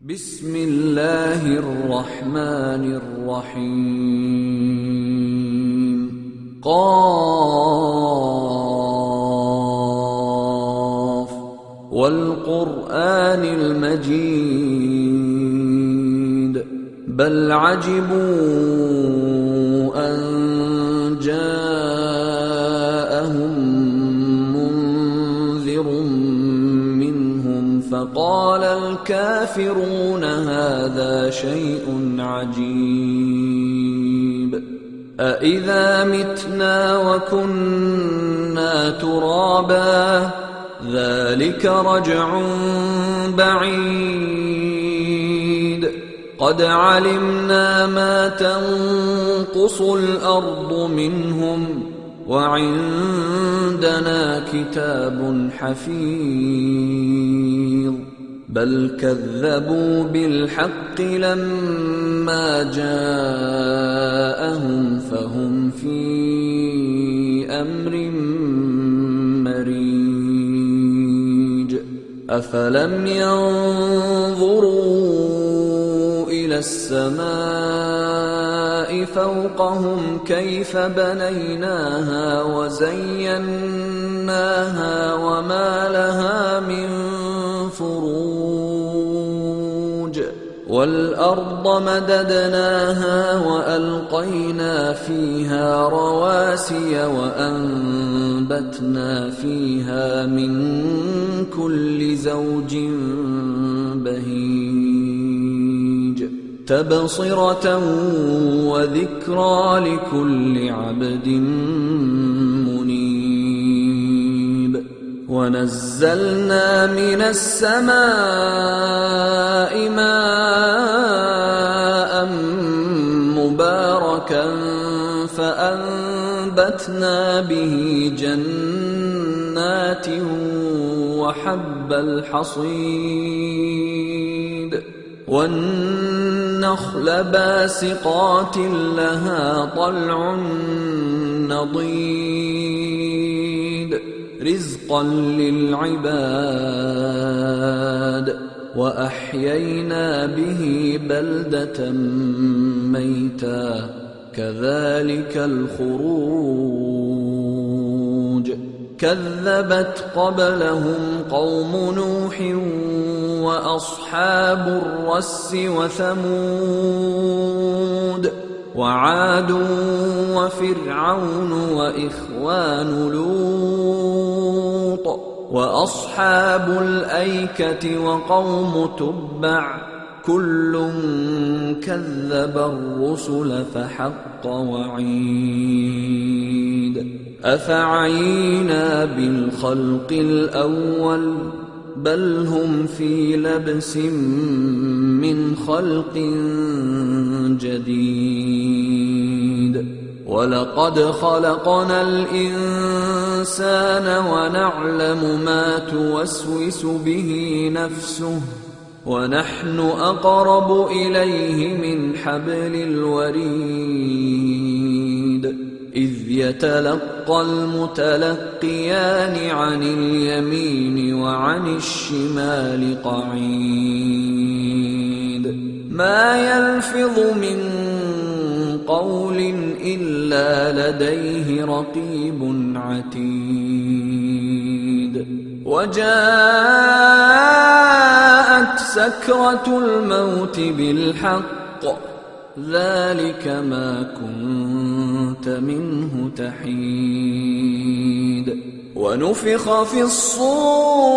بسم الله الرحمن الرحيم قاف والقرآن المجيد بل عجبوا أن جاءهم منذر منهم فقال الكافرون هذا شيء عجيب أإذا متنا وكنا ترابا ذلك رجع بعيد قد علمنا ما تنقص الأرض منهم وعندنا كتاب حفيظ بل كذبوا بالحق لما جاءهم فهم في أمر مريج أفلم ينظروا إلى السماء فوقهم كيف بنيناها وزيناها وما لها من فروج والأرض مددناها وألقينا فيها رواسي وأنبتنا فيها من كل زوج بهيج تبصرة وذكرى لكل عبد منيب ونزلنا من السماء ماء مباركا فأنبتنا به جنات وحب الحصيد والنخل باسقات لها طلع نضيد رزقا للعباد وأحيينا به بلدة ميتا كذلك الخروج كذبت قبلهم قوم نوح وأصحاب الرس وثمود وعاد وفرعون وإخوان لوط وأصحاب الأيكة وقوم تبع كل كذب الرسل فحق وعيد أفعينا بالخلق الأول بل هم في لبس من خلق جديد ولقد خلقنا الإنسان ونعلم ما توسوس به نفسه ونحن أقرب إليه من حبل الوريد إذ يتلقى المتلقيان عن اليمين وعن الشمال قعيد ما يلفظ من قول إلا لديه رقيب عتيد وجاءت سكرة الموت بالحق ذلك ما كنت منه تحيد ونفخ في الصور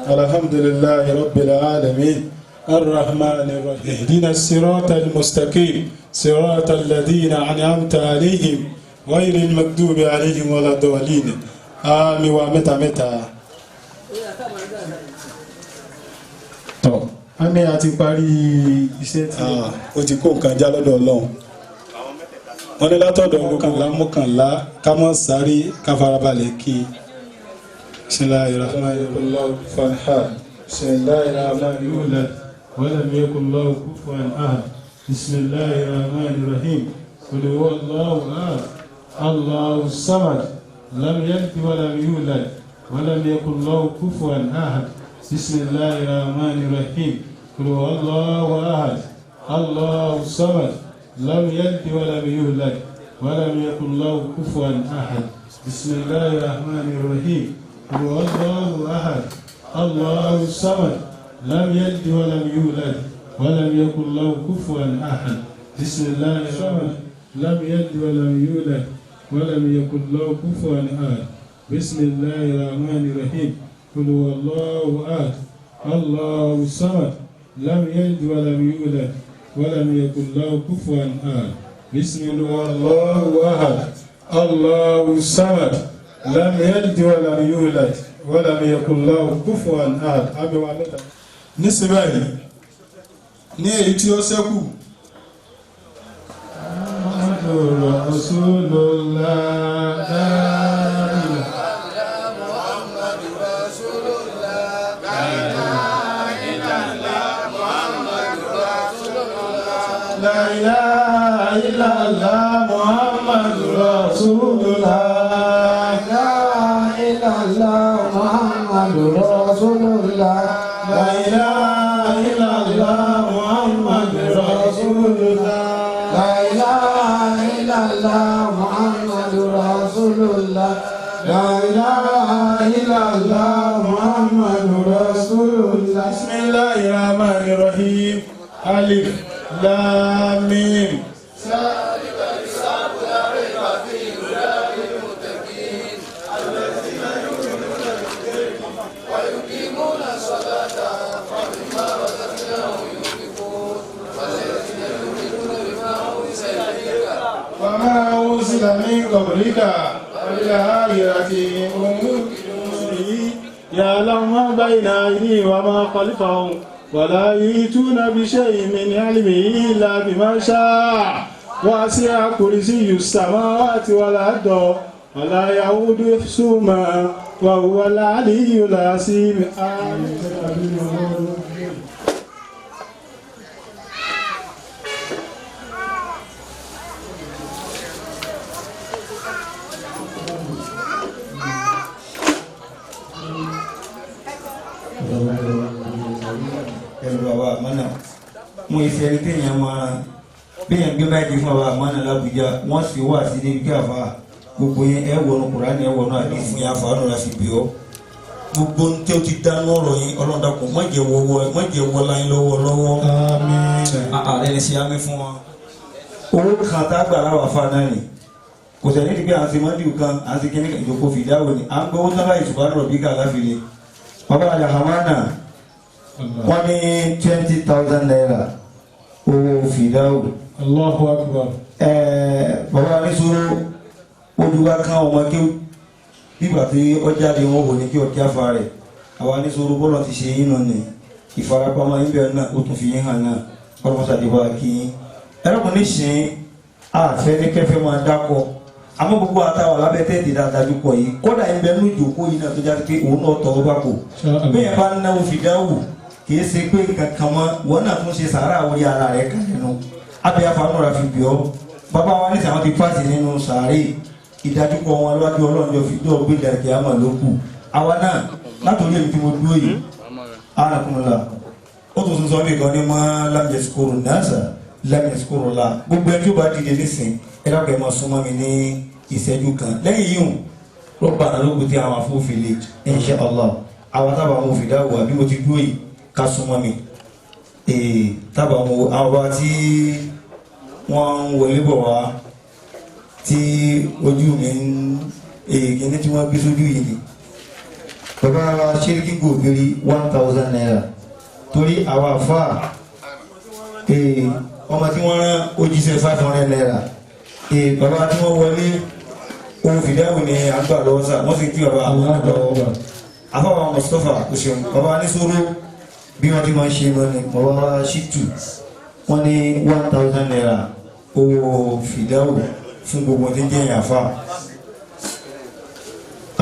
الحمد لله رب العالمين الرحمن الرحيم اهدنا الصراط المستقيم صراط الذين أنعمت عليهم غير المغضوب عليهم ولا الضالين آمين ومتى متى tó a ní a ti parí iṣẹ́ tí ó ti kó nǹkan já lọ́dọ̀ Ọlọ́run wọ́n ní látọ̀dọ̀ mọ́kànlá ká mọ́ sáré ká farabalẹ̀ kí bismillahirrahmanirrahim bismillahirrahmanirrahim ولم يكن له كفوا أحد بسم الله الرحمن الرحيم قل هو الله أحد الله الصمد لم يلد ولم يولد ولم يكن له كفوا أحد بسم الله الرحمن الرحيم قل هو الله أحد الله الصمد لم يلد ولم يولد ولم يكن له كفوا أحد بسم الله الرحمن الرحيم قل هو الله أحد الله الصمد لم يلد ولم يولد ولم يكن له كفوا أحد بسم الله الصمد لم يلد ولم يولد ولم يكن له كفوا أحد بسم الله الرحمن الرحيم قل هو الله أحد الله الصمد لم يلد ولم يولد ولم يكن له كفوا أحد بسم الله أحد الله الصمد لم يلد ولم يولد ولم يكن له كفوا أحد. nísìnyí ní èyí tí ó ṣẹ́kù. La ilaha illallah Muhammadur Rasulullah. La ilaha illallah Muhammadur Rasulullah. La ilaha illallah Muhammadur Rasulullah. La ilaha illallah Muhammadur Rasulullah. La ilaha illallah Muhammadur Rasulullah. Bismillahirrahmanirrahim. Alif Lam Mim. وما أنزل من قبلك وبالآخرة هم يعلم ما بين أيديهم وما خلفهم ولا يحيطون بشيء من علمه إلا بما شاء وسع كرسيه السماوات والأرض ولا يؤوده حفظهما وهو العلي العظيم. ẹlú bàbá àmọ́nà mo ìfẹ́ ní kéèyàn máa béèyàn gbé báyìí fún bàbá àmọ́nà l'Àbújá wọ́n sì wà sí débi kí àfa gbogbo yẹn ẹ wọnú Kùránì ẹ wọnú àdé fún yàfa ọ̀nà láti bì ọ́ gbogbo ní tẹ́ o ti dáná ọ̀rọ̀ yín ọlọ́dàkùn mọ̀jẹ̀ wọ láyé lọ́wọ́ ààrẹ ní sí àmì fún wọn. owó kan tá a gbà láwà fa náà ni kò sẹ́ni ti pé à ń ṣe mọ́ndìú kan à ń ṣe kíní ìjókòó fìdáwò ni à ń gbowó tán láì ṣùgbọ́n àrọ̀ bí ká láfilé bàbá àjàhámánà wọ́n ní 20,000 naira owó fìdáwò. Allahu Akbar. Bàbá ní sọ̀rọ̀ olùwà kan ọmọ kí nígbà tí ọjà lè wọ́n wò ní kí ọjà fa rẹ̀ àwa ní sọ̀rọ̀ bọ́lọ̀ ti ṣe yín nù ní ìfarapamọ́ ibẹ̀ náà ó tún fi yín hàn náà ọlọ́mọ sàdébà kí yín. ẹlọ́kùn ní sìn àfẹ́ ní kẹfẹ́ máa dákọ̀ àmọ́ gbogbo àtàwọn alábẹ́tẹ̀ ti dáadáa pọ̀ yìí kódà ìbẹ̀ ní ìjòkó yìí náà tó jáde pé òun náà tọwọ́ bá kò bẹ́ẹ̀ bá náwó fìdáwò kìí ṣe pé kankan mọ́ wọn náà tún ṣe sàárà orí ara rẹ̀ kan nínú abẹ́ afánúra fi bì ọ́ bàbá wa ní sàwọn ti pàṣẹ nínú sàárè ìdájúkọ wọn lọ́jọ́ ọlọ́njọ́ fi dọ́ gbé dàrẹ́kẹ́ àmọ́ ló kù àwa náà látòrí èmi tí mo dúró yìí ánàkúnlá ó tún sọ mí kan ní mọ́ lámìẹ̀sìkòrò náà lámìẹ̀sìkòrò la gbogbo ẹjọ́ bá dìde nísìn ẹ dákẹ́ máa súnmọ́ mi ní ìṣẹ́jú kan lẹ́yìn yìí rọ́bà náà ló kù tí àwọn afọ́fẹ́lẹ́ insha Allah àwọn tábà wọn fi dáwọ́ àbí mo ti dúró yìí ká súnmọ́ mi tábà wọn àwọn tí wọ́n ń wọlé bọ̀ wá tí ojú mi ń kíní tí wọ́n gbé sójú yìí ni bàbá ṣẹ́ríkì gòbìrì 1,000 naira torí àwọn àfà ọmọ tí wọ́n rán ojíṣẹ́ 500 naira bàbá tí wọ́n wọlé ohun fìdáwò ní àgbà lọ́wọ́ sáà wọ́n sì kí bàbá àwọn àgbà lọ́wọ́ afọ́wà Mustapha òṣèlú bàbá ní sóró bí wọ́n ti máa ṣe lọ ní bàbá ṣítù wọ́n ní 1,000 naira owó fìdáwò fún gbogbo tí jẹ́ ìyàfà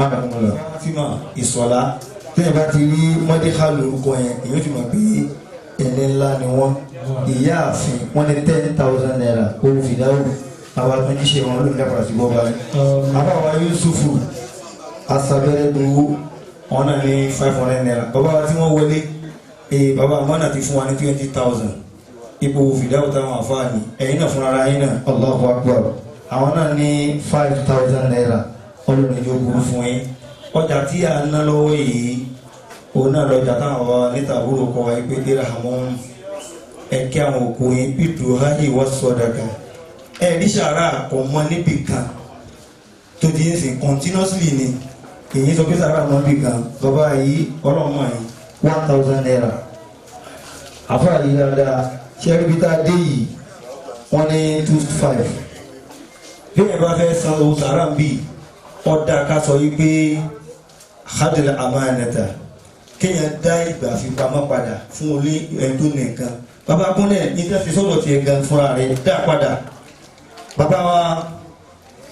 ánàkùnlọ fíma ìsọ̀lá tẹ́yìn bá ti rí mọ́díkà lórúkọ yẹn èyí ti mọ̀ pé ẹni ńlá ni wọ́n ìyá àfin wọ́n ní 10,000 naira owó fìdáwò àwọn àtúnjíṣẹ́ wọn ló ń dábàá sí bọ́ba rẹ̀ àbáwá Yusufu asabẹ́rẹ́ lówó wọn náà ní 500 naira bàbá wa tí wọ́n wọlé bàbá àmọ́nà ti fún wa ní 20,000 ipò fìdáwò táwọn àfáàní ẹ̀yin náà fúnra yín náà Allahu Akbar àwọn náà ní 5,000 naira ọlọ́run ìjọ burú fún yín ọjà tí a ná lọ́wọ́ yìí òun náà lọ́jà táwọn bàbá níta àbúrò kọ́ wa pé dé àwọn ẹ̀kẹ́ àwọn òkú yín bídù háyì wọ́n sọ̀dàkà ní sàrà ọmọ níbì kan tó ti ń sìn continuously ni èyí sọ pé sàrà ọmọ níbì kan bàbá yìí ọlọ́mọ yìí 1,000 naira àfáà yìí dáadáa ṣẹ́ríbítà dé yìí wọ́n ní 2,500 bí ẹ bá fẹ́ san owó sàrà ń bì ọ̀dà ká sọ yìí pé hadil amanata kéèyàn dá ìgbà fipamọ́ padà fún olé ẹ̀dùn nìkan bàbá kúnlẹ̀ ní tẹ́sí sọ́dọ̀ tiẹ̀ gan fúnra rẹ̀ dá padà bàbá wa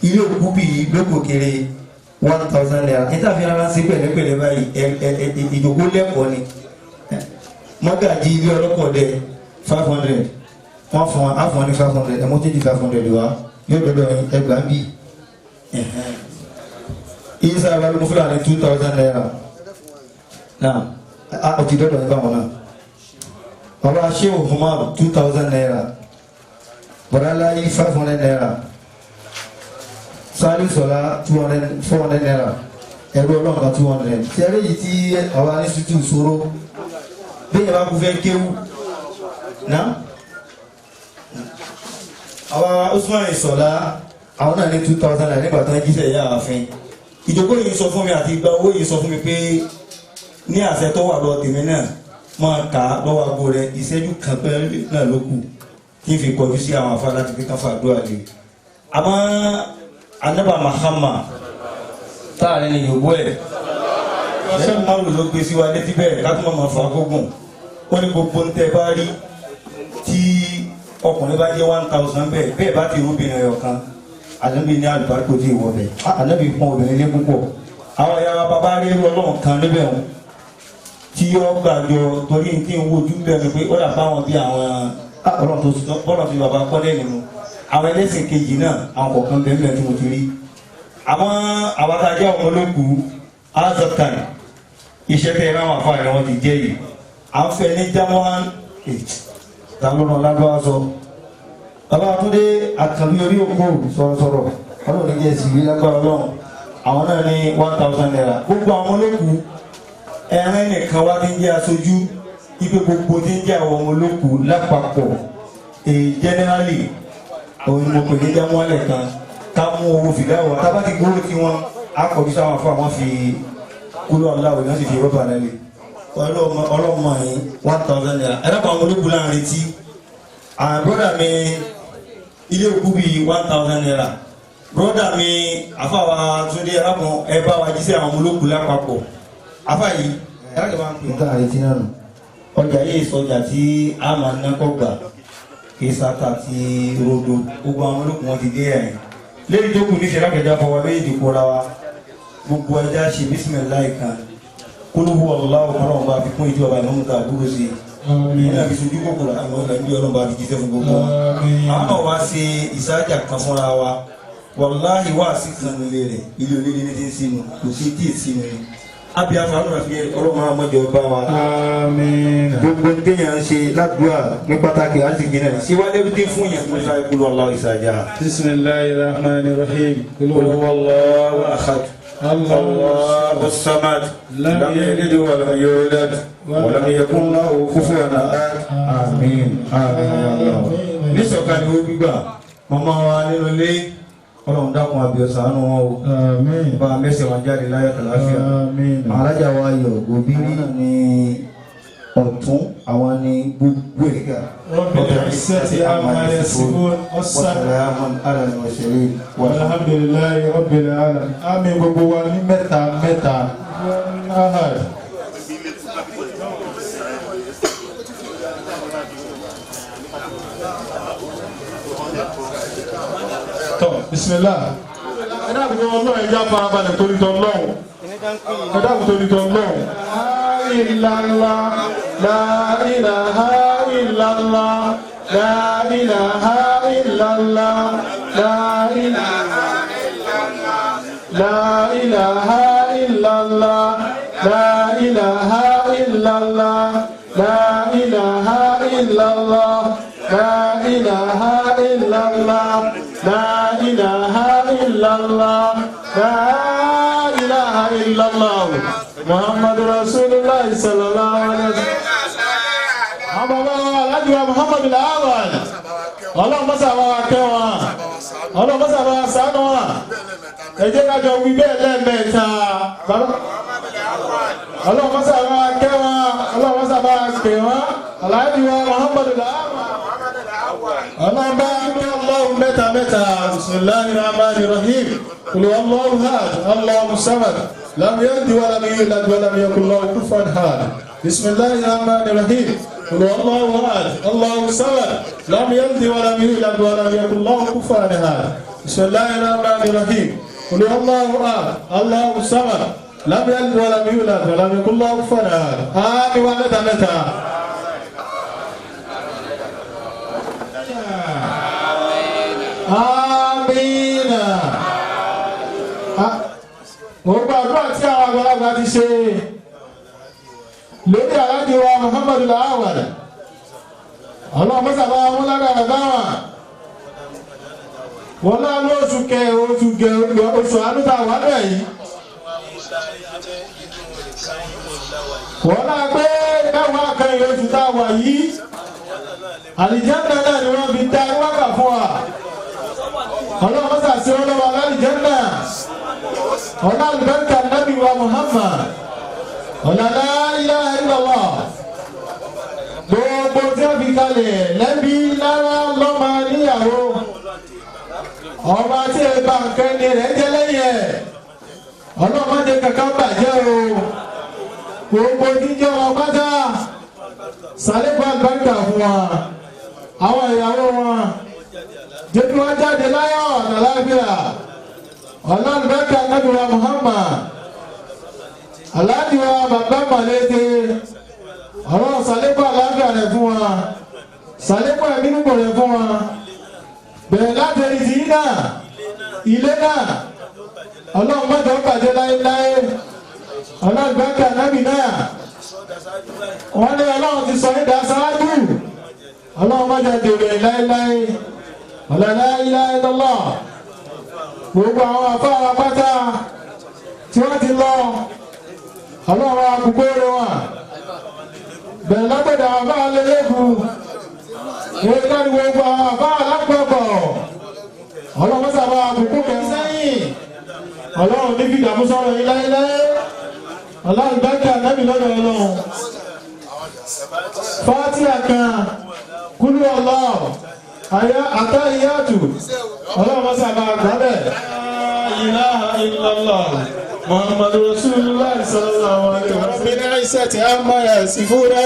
ilé òkú bíi lóko kéré 1,000 naira níta fi ara sí pẹ̀lẹ́pẹ̀lẹ́ báyìí ìdòkó lẹ́kọ̀ọ́ ni mọ́gàjì ilé ọlọ́kọ̀ dẹ 500 wọ́n fún wa ní 500 ẹ̀mọ́ tí di 500 wa yóò dọ́dọ̀ ẹgbàá bí iye sára bá lóko fúlàní 2,000 naira náà ó ti dọ́dọ̀ ẹgbàá wọn náà bàbá ṣéwò Umar 2,000 naira bọ̀dáláyé 500 naira sáré sọ̀lá 400 naira ẹ̀rọ ọlọ́ọ̀kan 200 tí ẹ̀rẹ́ yìí tí àwọn anísítù sọ̀rọ̀ bí ẹ̀ bá kú fẹ́ kéwú náà àwọn Usman sọ̀lá àwọn náà ní 2,000 naira nígbà tó ń jíṣẹ́ ìyá ààfin ìjókòó yìí sọ fún mi àti ìgbà owó yìí sọ fún mi pé ní àṣẹ tó wà lọ tèmi náà máa kà á lọ́wọ́ aago rẹ̀ ìṣẹ́jú kan pẹ́ẹ́rẹ́ náà ló kù kí n fi kọjú sí àwọn afárá láti fi kán fàdúrà lé àmọ́ anábà Muhammad táàrin ní yòówó ẹ̀ lẹ́yìn márùn ló gbé síwá létí bẹ́ẹ̀ ká tó máa fa gógùn ó ní gbogbo ń tẹ́ bá rí tí ọkùnrin bá jẹ́ 1,000 bẹ́ẹ̀ bá ti rúbìnrin ẹ̀yọ̀ kan ànábì ní àlùbáríkò tí ìwọ bẹ̀ ànábì pọn obìnrin lé púpọ̀ àwọn ìyá wa bàbá rí ọlọ́run kan níbẹ̀ wọn tí ó gbàjọ torí tí ń wojú bẹ́ẹ̀ ni pé ó dà báwọn bí àwọn ọlọ́run tó bọ́lọ̀ fi bàbá kọ́lé nínú àwọn ẹlẹ́sìn kejì náà àwọn kọ̀ọ̀kan bẹ́ẹ̀ tí mo ti rí àwọn àwátájá ọmọ olókù azọkan iṣẹ́ tẹ́ ráwọn àfáà rẹ̀ wọ́n ti jẹ́ yìí à ń fẹ́ ní January 8 tàbí lágbára sọ bàbá Túndé àkànbí orí òkú sọ̀rọ̀sọ̀rọ̀ ọlọ́run jẹ́ sí ìwé lágbára ọlọ́run àwọn náà ní 1,000 naira gbogbo àwọn olókù ẹ̀rín nìkan wá ti ń jẹ́ aṣojú ipe gbogbo tí ń jẹ́ àwọn ọmọ olókù lápapọ̀ generally òun mo pè ní jámọ́lẹ̀ kan ká mú owó fìdáwọ̀ tábà ti gbówó tí wọ́n akọ̀bí sáwọn fún àwọn fi kúlọ̀ aláwọ̀ náà sì fi rọ́bà lẹ́lẹ̀ ọlọ́mọ yìí 1,000 naira ẹ̀rọ̀pọ̀ àwọn olókù láàrin tí àwọn brọ́dà mi ilé òkú bíi 1,000 naira brọ́dà mi àfàwà Túndé arákùn ẹ bá wa jí sí àwọn olókù lápapọ̀ afá yìí ẹ̀rọ máa ń pè nǹkan àrètí náà nù ọjà yìí sọjà tí a máa ń nákọ̀ gbà kí sátà ti rodo gbogbo àwọn olókùn wọn ti dé ẹ̀yìn lẹ́yìn tó kù níṣẹ́ lákẹjá fọwọ́ méjì dìpọ̀ ra wa gbogbo ẹja ṣe bísímìláì kan kólóbù ọ̀lọ́wọ́ ọlọ́run bá fi kún ìjọba ìmọ̀mú ta àbúrò sí i ní àfi sojú kòkòrò àwọn ọ̀gá ní ọlọ́run bá fi jíṣẹ́ fún gbogbo àwọn náà wá ṣe ìsájà kan fúnra wa wàláhì wá sí kan nílé rẹ̀ ilé onílé ní ti ń sínú kò sí tí ì sínú ni abi afanu fi ọlọ́mọ amọjọ bá wa àmín gbogbo téèyàn ṣe ládùúgbà ní pàtàkì àtìgbìn náà síwájú bí fún yẹn kó sáré kúlọ Allahu ìsàjà. bismillahir rahmanir rahim qul huwallahu ahad Allahu samad lam yalid wa lam yulad wa lam yakun lahu kufuwan ahad àmín àmín. ní sọ̀kan ni ó gbígbà mọ́mọ́ wa nínú ilé ọlọ́run dákun àbíọ̀sà ánú wọn o bá mẹ́sẹ̀ wọn jáde láyọ̀ tàlàáfíà alájà wa yọ gòbírí ní ọ̀tún àwọn ní gbogbo ẹ̀gà ọ̀bẹ̀rẹ̀sẹ̀tì àmàlẹ̀ sígbó ọ̀sán alhamdulillahi rabbil alamin àmì gbogbo wa ní mẹ́ta mẹ́ta ahad tọ́ bismillah ẹ̀dàkùn tó lọ́wọ́ ẹ̀yà farabalẹ̀ torí tọ́ lọ́wọ́ ẹ̀dàkùn torí tọ́ lọ́wọ́ ìlàlá la ilaha illallah la ilaha illallah la ilaha illallah la ilaha illallah la ilaha illallah la إلا الله لا إله إلا الله لا إله إلا الله لا إله إلا الله محمد رسول الله صلى الله عليه وسلم محمد الأول اللهم صل على كوا اللهم صل على سيدنا ẹ jẹ́ ká jọ wí bẹ́ẹ̀ lẹ́ẹ̀mẹ́ta اللهم صل على كوا اللهم صل على كوا aláàjì wa Muhammad al-Awwal اللهم بارك اللهم متى متى بسم الله الرحمن الرحيم قل هو الله احد الله الصمد لم يلد ولم يولد ولم يكن له كفوا احد بسم الله الرحمن الرحيم قل هو الله احد الله الصمد لم يلد ولم يولد ولم يكن له كفوا احد بسم الله الرحمن الرحيم قل هو الله احد الله الصمد لم يلد ولم يولد ولم يكن له كفوا احد آمين ومتى متى Amina. Mo gbàdúrà tí àwọn àgbàlagbà ti ṣe lórí aláàjì wa Muhammad al-Awwal. Ọlọ́run sábà wọn lágbàdà dáwà. Wọ́n náà ní oṣù àánú tá a wà náà yìí. Wọ́n náà gbé mẹ́wàá kan oṣù tá a wà yìí. Àlìjánnà náà ni wọ́n fi dá wákà fún wa. Ọlọ́run mọ́sá sí ọlọ́wọ́ alálìjánnà. Ọlá àlùbáríkà Nábì wa Muhammad. Ọlá la ilaha illallah. Gbogbo tí wọ́n fi kalẹ̀ lẹ́bí lára lọ́mọ níyàwó. Ọba tí ẹ bá nǹkan ní rẹ̀ jẹ́ lẹ́yìn ẹ̀. Ọlọ́run má jẹ́ kankan bàjẹ́ o. Gbogbo jíjẹ́ ọba dá. Sàlékún àlùbáríkà fún wa. Àwọn ìyàwó wọn jẹ́ kí wọ́n jáde láyọ̀ ọ̀nà lábíà ọlọ́rùbẹ́kà Nábì wa Muhammad aláàdì wa bàbá màlẹ́tẹ̀ ọlọ́run sàlékún àlàáfíà rẹ̀ fún wa sàlékún ẹ̀mí nígbò rẹ̀ fún wa bẹ̀rẹ̀ látẹ̀rí ti náà ilé náà ọlọ́run mọ́jọ pàdé láéláé ọlọ́rùbẹ́kà Nábì náà wọ́n ní ọlọ́run ti sọ nídàá sáájú ọlọ́run mọ́jọ dèrè láéláé la ilaha illallah gbogbo àwọn afárá pátá tí wọ́n ti lọ ọlọ́run àkùkọ rẹ̀ wà bẹ̀rẹ̀ lágbẹ̀dẹ̀ àwọn afárá lẹ́lẹ́kù wọ́n ti láti gbogbo àwọn afárá lápapọ̀ ọlọ́run sábà àkùkọ kẹrin sẹ́yìn ọlọ́run ní fi ìdààmú sọ̀rọ̀ yìí láéláé ọlọ́run gbájú ànábì lọ́dọ̀ ọlọ́run Fátíhà kan kúlú ọlọ́run aya atahiyatu Allahumma salli ala ilaha illallah Muhammadur Rasulullah sallallahu alaihi wa sallam rabbil izzati amma yasifuna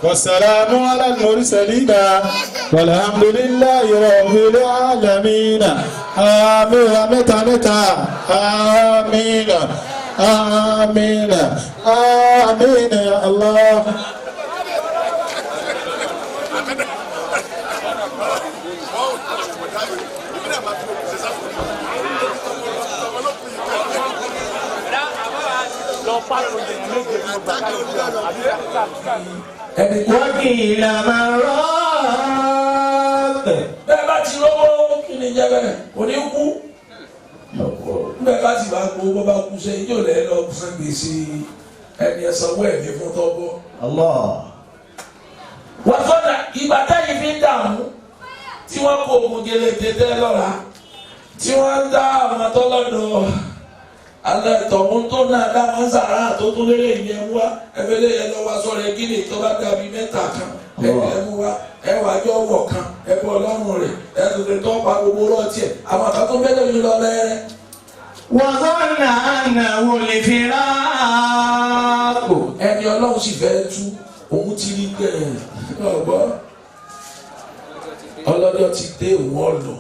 wassalamu ala al-mursalin walhamdulillahi rabbil alamin amin mẹ́ta mẹ́ta amin amin amin ya Allah. وكيل مرات bẹ́ẹ̀ bá ti lọ́wọ́ kí ni jẹ́ bẹ́ẹ̀ kò ní kú bẹ́ẹ̀ bá ti bá kú bọ́ bá kú sẹ́yìn yóò lẹ́yìn lọ fún gbèsè ẹni ẹ̀sánwó ẹ̀mí fún tọ́gbọ́. wọ́n sọ́dà ìgbà táyì fi ń dààmú tí wọ́n kó ogun gẹlẹ́ tẹ́tẹ́ lọ́ra tí wọ́n ń dá àwọn atọ́lọ́dọ̀ alẹ́ tọ̀hún tó náà dá wọn sàrà tó tún lérè ìyẹn wá ẹ̀fẹ́lẹ́ yẹn lọ́wọ́ sọ̀rọ̀ ẹ̀ gíní tó bá dàbí mẹ́ta kan ẹ̀yẹ mú wá ẹ̀wà jọ wọ̀ kan ẹ̀bọ̀ ọlọ́run rẹ̀ ẹ̀dùnkùn tó pa gbogbo rọ́ọ̀tì ẹ̀ àwọn àkàtún bẹ́ẹ̀ lóyún lọ lẹ́rẹ́. وظن أنه الفراق ẹni ọlọ́run sì fẹ́ tú òun ti rí gbẹ̀yìn ọ̀gbọ́ ọlọ́dọ̀ ti dé òun ọ̀nà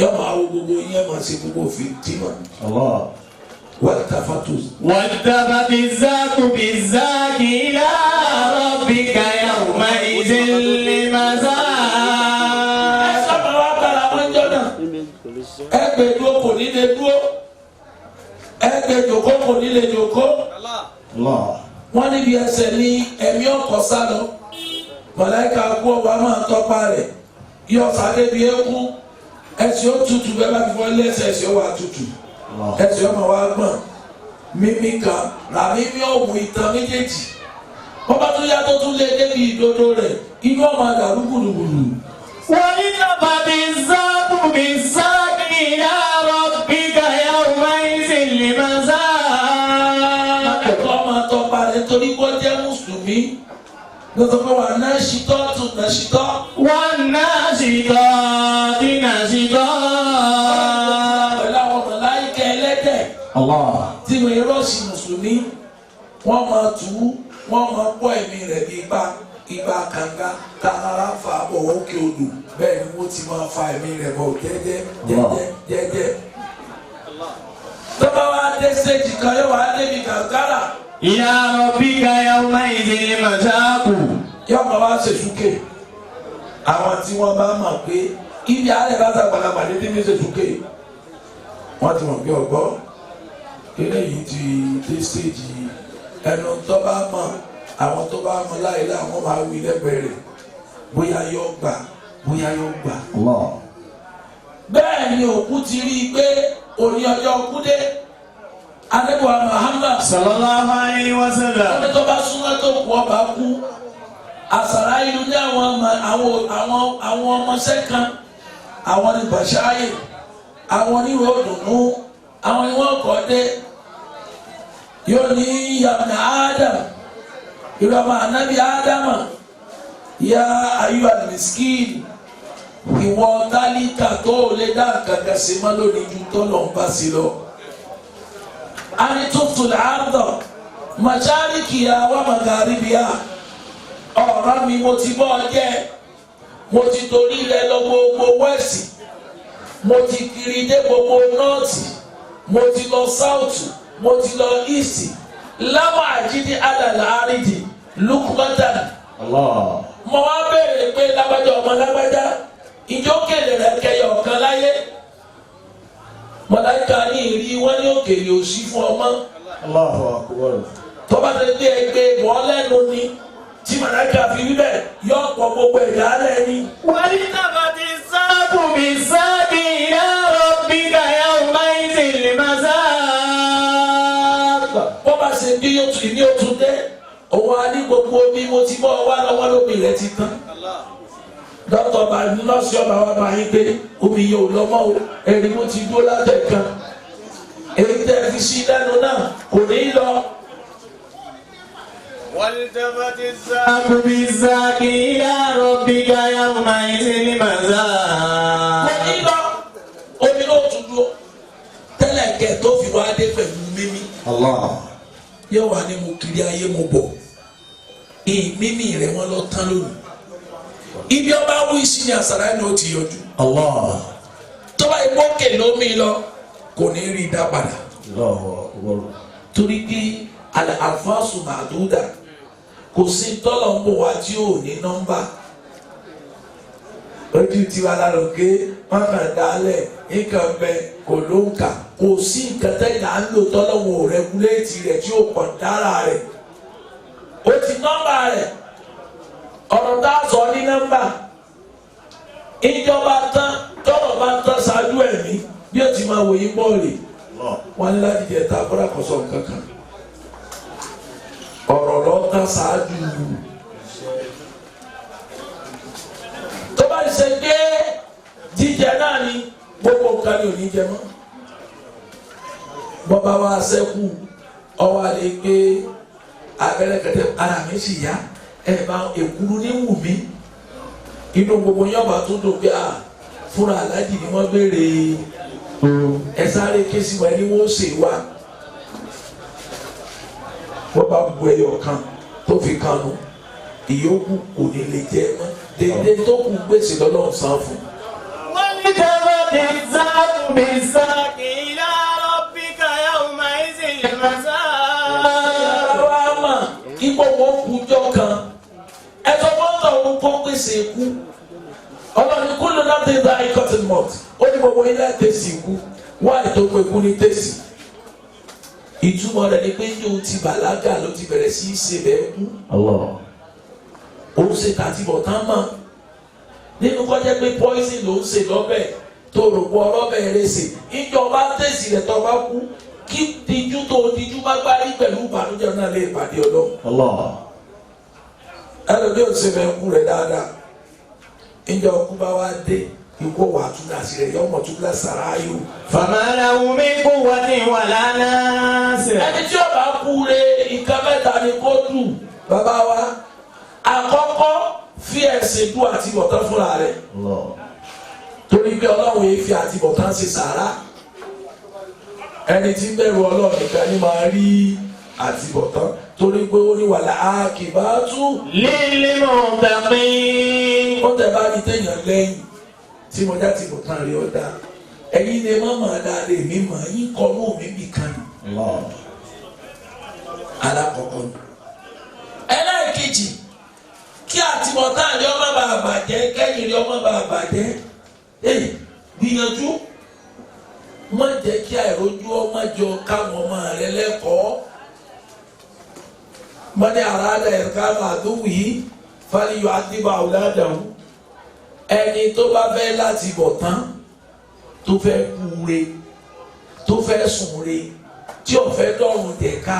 yọ máa wo gbogbo yẹn máa ṣe gbogbo fìtínà والتفت الذات بالذات إلى ربك يومئذ المساق. ẹ sábà wá bára wọn jọ náà ẹgbẹ́ dúró kò ní lè dúró ẹgbẹ́ jòkó kò ní lè jòkó wọ́n níbi ẹsẹ̀ ní ẹ̀mí ọkọ̀ sálọ màláíkà kú ọba máa tọ́pa rẹ̀ yọ sáré bí eku ẹsẹ̀ ó tutù bẹ́ẹ̀ bá ti fọ́ lẹ́sẹ̀ ẹsẹ̀ ó wà tutù ẹsẹ̀ ó máa wá gbọ̀n mímí kan làmí mi ò mú ìtàn méjèèjì wọ́n bá tún yàtọ̀ tún lé débi ìdodo rẹ̀ inú ọmọ àdàrú gbùdùgbùdù. wọ́n ní nàbà bí sáàbù bí sáàbì ìyá rabbika yawma izin liman sáà. akẹ́kọ̀ọ́ máa tọ́pa rẹ̀ torí kó jẹ́ mùsùlùmí lọ́sọ̀ pé wà náà ṣìtọ́ tún náà ṣìtọ́. wà náà ṣìtọ́ tí náà ṣìtọ́. pẹ̀lú àwọn màláíkà ẹlẹ́dẹ̀ tí wọ́n yẹ rọ́ọ̀ṣì mùsùlùmí wọ́n máa tù ú wọ́n máa pọ̀ ẹ̀mí rẹ̀ bí igbá kànga tààrà fà bọ̀ òkè odò bẹ́ẹ̀ ni wọ́n ti máa fa ẹ̀mí rẹ̀ bọ̀ jẹ́jẹ́. tọ́ba wa dé stéèjì kan yóò wá débi gàgàrà. Ya rabbika yawma idhin mashaku. yóò máa wá ṣèṣúkè àwọn tí wọ́n bá mọ̀ pé ibi àárẹ̀ bá sàgbàlagbà dédé ní ṣèṣúkè wọ́n ti mọ̀ pé ọgbọ́ eléyìí ti dé stéèjì ẹnu tó bá mọ̀ àwọn tó bá mọ̀ láìlá àwọn máa wí lẹ́gbẹ̀ẹ́ rẹ̀ bóyá yóò gbà. bẹ́ẹ̀ ni òkú ti rí i pé òní ọjọ́ kú dé Ànábì Muhammad sallallahu alayhi wa sallam. ọdún tó bá súnmọ́ tó kú ọba kú àsàrà ìlú ní àwọn ọmọọṣẹ́ kan àwọn ní bàṣáyè àwọn ní ròdùnú àwọn ní wọ́n kọ́ dé yóò ní yabna Adam ìrọ̀mọ̀ ànábì Ádámà ya ayyuhal miskin ìwọ tálíkà tó lè dá kàkà sí má lónìí ju tó lọ́n bá sí lọ. ani tuftu al-arda masharikiha wa magharibiha ọ̀rọ̀ mi mo ti bọ́ jẹ́ mo ti torí rẹ̀ lọ gbogbo wẹ́ẹ̀sì mo ti kiri dé gbogbo nọ́ọ̀tì mo ti lọ sáùtù mo ti lọ ìsì láwọn àjídí alàlà àrídì lukumatan. mo wá béèrè pé lágbájá ọmọ lágbájá ìjọ kèlè rẹ kẹyọ ọ̀kan láyé mọ̀láìka ní ìrí wọn ní òkèlè òsì fún ọmọ. tó bá ti dé ẹgbẹ́ ìbọn lẹ́nu ni tí mọ̀láìka fi wí bẹ́ẹ̀ yọ ọ̀pọ̀ gbogbo ẹ̀dá lẹ́ni. wọ́n ní nàbà tí sáàbù bí sáàbì ila rabbika yawma izin liman sáà. bó bá ṣe bí yóò tún ní òtún dé òun á ní gbogbo bí mo ti bọ́ wá lọ́wọ́ lómi rẹ̀ ti tán. dókítà bá nọ́ọ̀sì ọba wa bá yín pé omi yóò lọ́mọ́ o ẹ̀rí mo ti dúró látẹ̀ kan èyí tẹ́ fi sí lẹ́nu náà kò ní í lọ. والتفت الساق بالساق إلى ربك يومئذ liman sáà. kò ní í lọ omi náà tún dúró tẹ́lẹ̀ kẹ́ tó fi wá dé pẹ̀lú mímí. yóò wá ní mo kiri ayé mo bọ̀ mímí rẹ̀ wọ́n lọ tán lónìí. ibi ọba wú isi ni àsàrà ẹni ó ti yọjú. tó bá ipò kè lómi lọ kò ní rí i dá padà. torí pé àlàáfáàsù màdúdà kò sí tọ́lọ̀ ń bọ̀ wá tí ò ní nọ́mbà. ojú tiwa la lọ ké wọn kàn dálẹ̀ nǹkan bẹ kò ló ń kà kò sí nǹkan tẹ́yìn à ń lò tọ́lọ̀ wọn ò rẹ́gúléètì rẹ̀ tí ò kàn dára rẹ̀ ó ti nọ́mbà rẹ̀. ọ̀rọ̀ tá a sọ ní nọ́mbà ìjọba tán tọ́rọ̀ bá tán ṣáájú ẹ̀mí bí ó ti máa wòye bọ́ọ̀lì wọn ní láti jẹ ta kọ́ra kọ́sọ̀ kankan ọ̀rọ̀ lọ tán ṣáájú tó bá ṣe dé jíjẹ náà ni gbogbo nǹkan ni ò ní jẹ mọ́ bọ́ba wa ṣẹ́kù ọwọ́ àlè gbé abẹ́rẹ́ kẹtẹ ara mi sì yá ẹ̀bá èkúrú ní wù mí inú gbogbo yọba tó dùn bí a fúnra aláàjì ni wọ́n béèrè ẹ sáré ké sí wa ẹni wọ́n ṣe wá wọ́n bá bu ẹyọ kan tó fi kanu ìyókù kò ní lè jẹ mọ́ déédéé tó kù gbèsè lọ́lọ́run san fún. wọ́n ní tẹ́lẹ̀ tí sáàbù bí sáàkì ila rabbika yawma'izin liman sáà. ipò wọn kújọ kan ẹjọ bọ́ńtà òun kó pèsè ikú ọlọ́run kú ló náà ti da icotton malt ó ní gbogbo ilé tẹ̀sí ikú wọ́n àìtó pé ikú ní tẹ̀sí ìtumọ̀ rẹ̀ ni pé yóò ti bàlágà ló ti bẹ̀rẹ̀ sí í ṣe bẹ́ẹ̀ kú òun ṣe tàtibọ̀tán mọ́ nínú kọjá pé poison ló ń ṣe lọ́bẹ̀ tó rò pọ̀ ọlọ́bẹ̀ rẹ̀ ṣe ìjọba tẹ̀sí rẹ̀ tó bá kú kí díjú tó díjú bá gbárí pẹ̀lú ìbànújẹ́ náà lè pàdé Ọlọ́run. ẹlòmí ò ṣe fẹ́ kú rẹ̀ dáadáa ìjọ kú bá wá dé ikú wà túnra sí rẹ̀ yọmọ túnra sàrà ayò. فما له من قوة ولا ناصر. ẹni tí ó bá kú rẹ̀ nǹkan mẹ́ta ni kó dù bàbá wa àkọ́kọ́ fi ẹ̀sìn dùn àtibọ̀tán fúnra rẹ̀ torí pé Ọlọ́run yìí fi àtibọ̀tán ṣe sàrà ẹni tí ń bẹ̀rù Ọlọ́run nìkan ni máa rí àtibọ̀tán torí pé ó ní wàlá àkìbátú للمتقين. ó tẹ̀ bá rí téèyàn lẹ́yìn tí mo já tibọ̀tán rí ó dáa ẹ̀yin lè má mọ̀ dáadé mi mọ̀ yín kọ́ ní òmí nìkan ni alákọ̀ọ́kọ́ ni. ẹlẹ́ẹ̀kejì kí àtibọ̀tán rí ọmọ bàa bàjẹ́ kẹ́yìn rí ọmọ bàa bàjẹ́ gbìyànjú má jẹ́ kí àìrójú ọmọ jọ káwọn ọmọ rẹ lẹ́kọ̀ọ́ mọ́ni àràádà ẹ̀ka màdúwì yìí fàlíyọ̀ àdìbò àwùládàwù ẹni tó bá fẹ́ láti bọ̀ tán tó fẹ́ kú re tó fẹ́ sùn re tí ò fẹ́ dọ̀rùn dẹ̀ka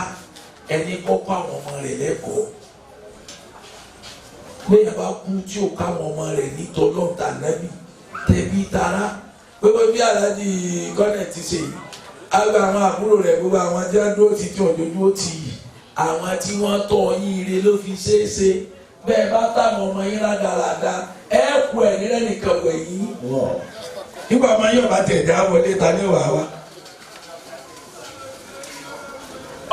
ẹni kọ́kọ́ àwọn ọmọ rẹ̀ lẹ́kọ̀ọ́ lẹ́yìn bá kú tí ò káwọn ọmọ rẹ̀ ní tọ́lọ́ǹtà nábì tẹ̀bí tara gbogbo bí aláàjì gọ́nẹ̀ ti ṣe yìí àgbà àwọn àbúrò rẹ̀ gbogbo àwọn tí wọ́n dúró ti tí wọ́n dojú ó ti yìí àwọn tí wọ́n tọ́ yín ire ló fi ṣeé ṣe bẹ́ẹ̀ bá táwọn ọmọ yín rádaràda ẹ kú ẹ̀ nílẹ̀ nìkan wẹ̀ yín nígbà máa yọ̀ bá tẹ̀ dá wọlé ta ní wàá wa.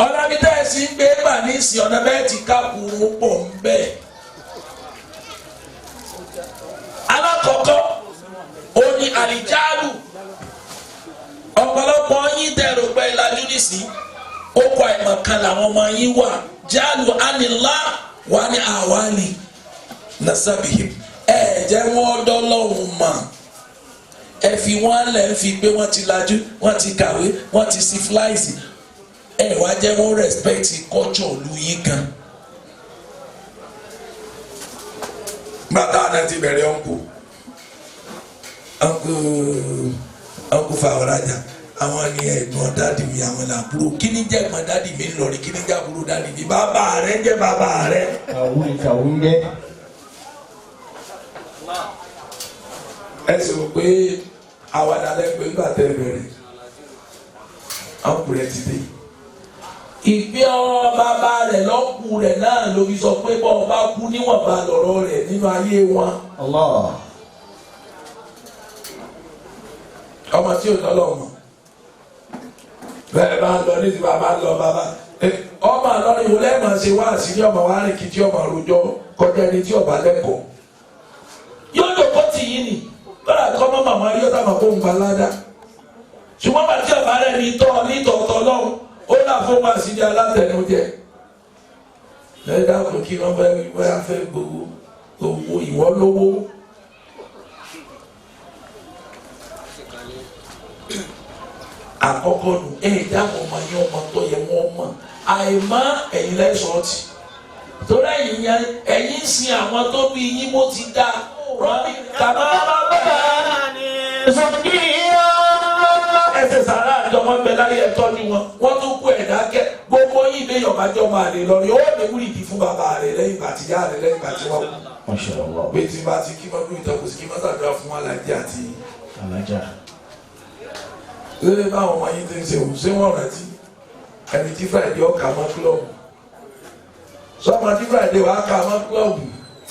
ọ̀nà bí tẹ́ ẹ sì ń gbé bà ní ìsìn ọ̀nà bẹ́ẹ̀ ti káàkùrù pọ̀ ń bẹ́ẹ̀. alákọ̀ọ́kọ́ ó ní àlìjáàlù ọ̀pọ̀lọpọ̀ yín dẹ̀rù pé ìlàjú nìsí ó kọ àìmọ̀kan làwọn ọmọ yín wà jáàlù ánìlá wà ní àwálì nasabihi ẹ jẹ́ wọ́n dọ́lọ́hùn mà ẹ fi wọ́n lẹ̀ ń fi pé wọ́n ti lajú wọ́n ti kàwé wọ́n ti civilize ẹ wá jẹ́ wọ́n respect culture ìlú yín gan. bàtà náà ti bẹ̀rẹ̀ ọ̀nkù fàwọ̀rajà àwọn ni ẹ̀gbọ́n dáàdì mi àwọn làbúrò kí ni jẹ́ ẹ̀gbọ́n dáàdì mi ńlọrin kí ni jẹ́ àbúrò dáàdì mi bàbá rẹ̀ ń jẹ́ bàbá rẹ̀. àwọn ìkàwé ń jẹ́. ẹ sì rò pé àwàdà lẹ́gbẹ̀ẹ́ nígbà tẹ́ bẹ̀rẹ̀ ọ̀nkù rẹ̀ ti dé. ìgbé ọ̀rọ̀ bàbá rẹ̀ lọ́kù rẹ̀ náà ló fi sọ pé bọ́ ọba kú níwọ̀nba lọ̀rọ̀ rẹ̀ nínú ayé wọn. ọmọ tí ò lọ́lọ́ mọ̀ bẹ́ẹ̀ bá ń lọ ní ti bàbá lọ bàbá ọmọ àlọ́rin ìwò lẹ́ẹ̀mọ̀ ṣe wá àṣírí ọmọ wa rìn kí tí ọmọ àròjọ kọjá ẹni tí ọba lẹ́kọ̀ọ́ yóò dòkó tì yín ni lọ́dà kọ́ mọ́ màmá rí ọ̀tá màá kó ń gba ládá ṣùgbọ́n bàtí ọba rẹ̀ ní tọ̀ọ̀tọ̀ lọ́hùn ó là fún wa àṣírí alátẹnujẹ lẹ́yìn dákun kí wọ́n fẹ́ gbowó owó ìwọ lówó. àkọ́kọ́ nù dáhùn ọmọ yẹn ọmọ tó yẹ wọ́n mọ̀ àìmọ̀ ẹ̀yin lẹ́sọ̀ọ́tì torí ẹ̀yin sin àwọn tó bí yín bó ti dá rọ́bì kàmá ẹsẹ̀ sàrà àjọmọ́ bẹ láyé ẹ̀tọ́ ni wọ́n tún kú ẹ̀dá kẹ́ gbogbo yín bẹ yọ̀bájọ́ máa lè lọ rí ó lè wúri ìdí fún bàbá rẹ̀ lẹ́yìn ìgbà tí yá rẹ̀ lẹ́yìn ìgbà tí wọ́n kú pé tí bá ti kí mọ́ bí ìtọ́kùsí kí mọ́ sàdúrà fún alájà àti alájà lórí báwọn ọmọ yín ti ń ṣe òun ṣé wọ́n rántí ẹni tí Friday ọkà mọ́ kílọ̀bù sọ́mọ tí Friday wàá kà mọ́ kílọ̀bù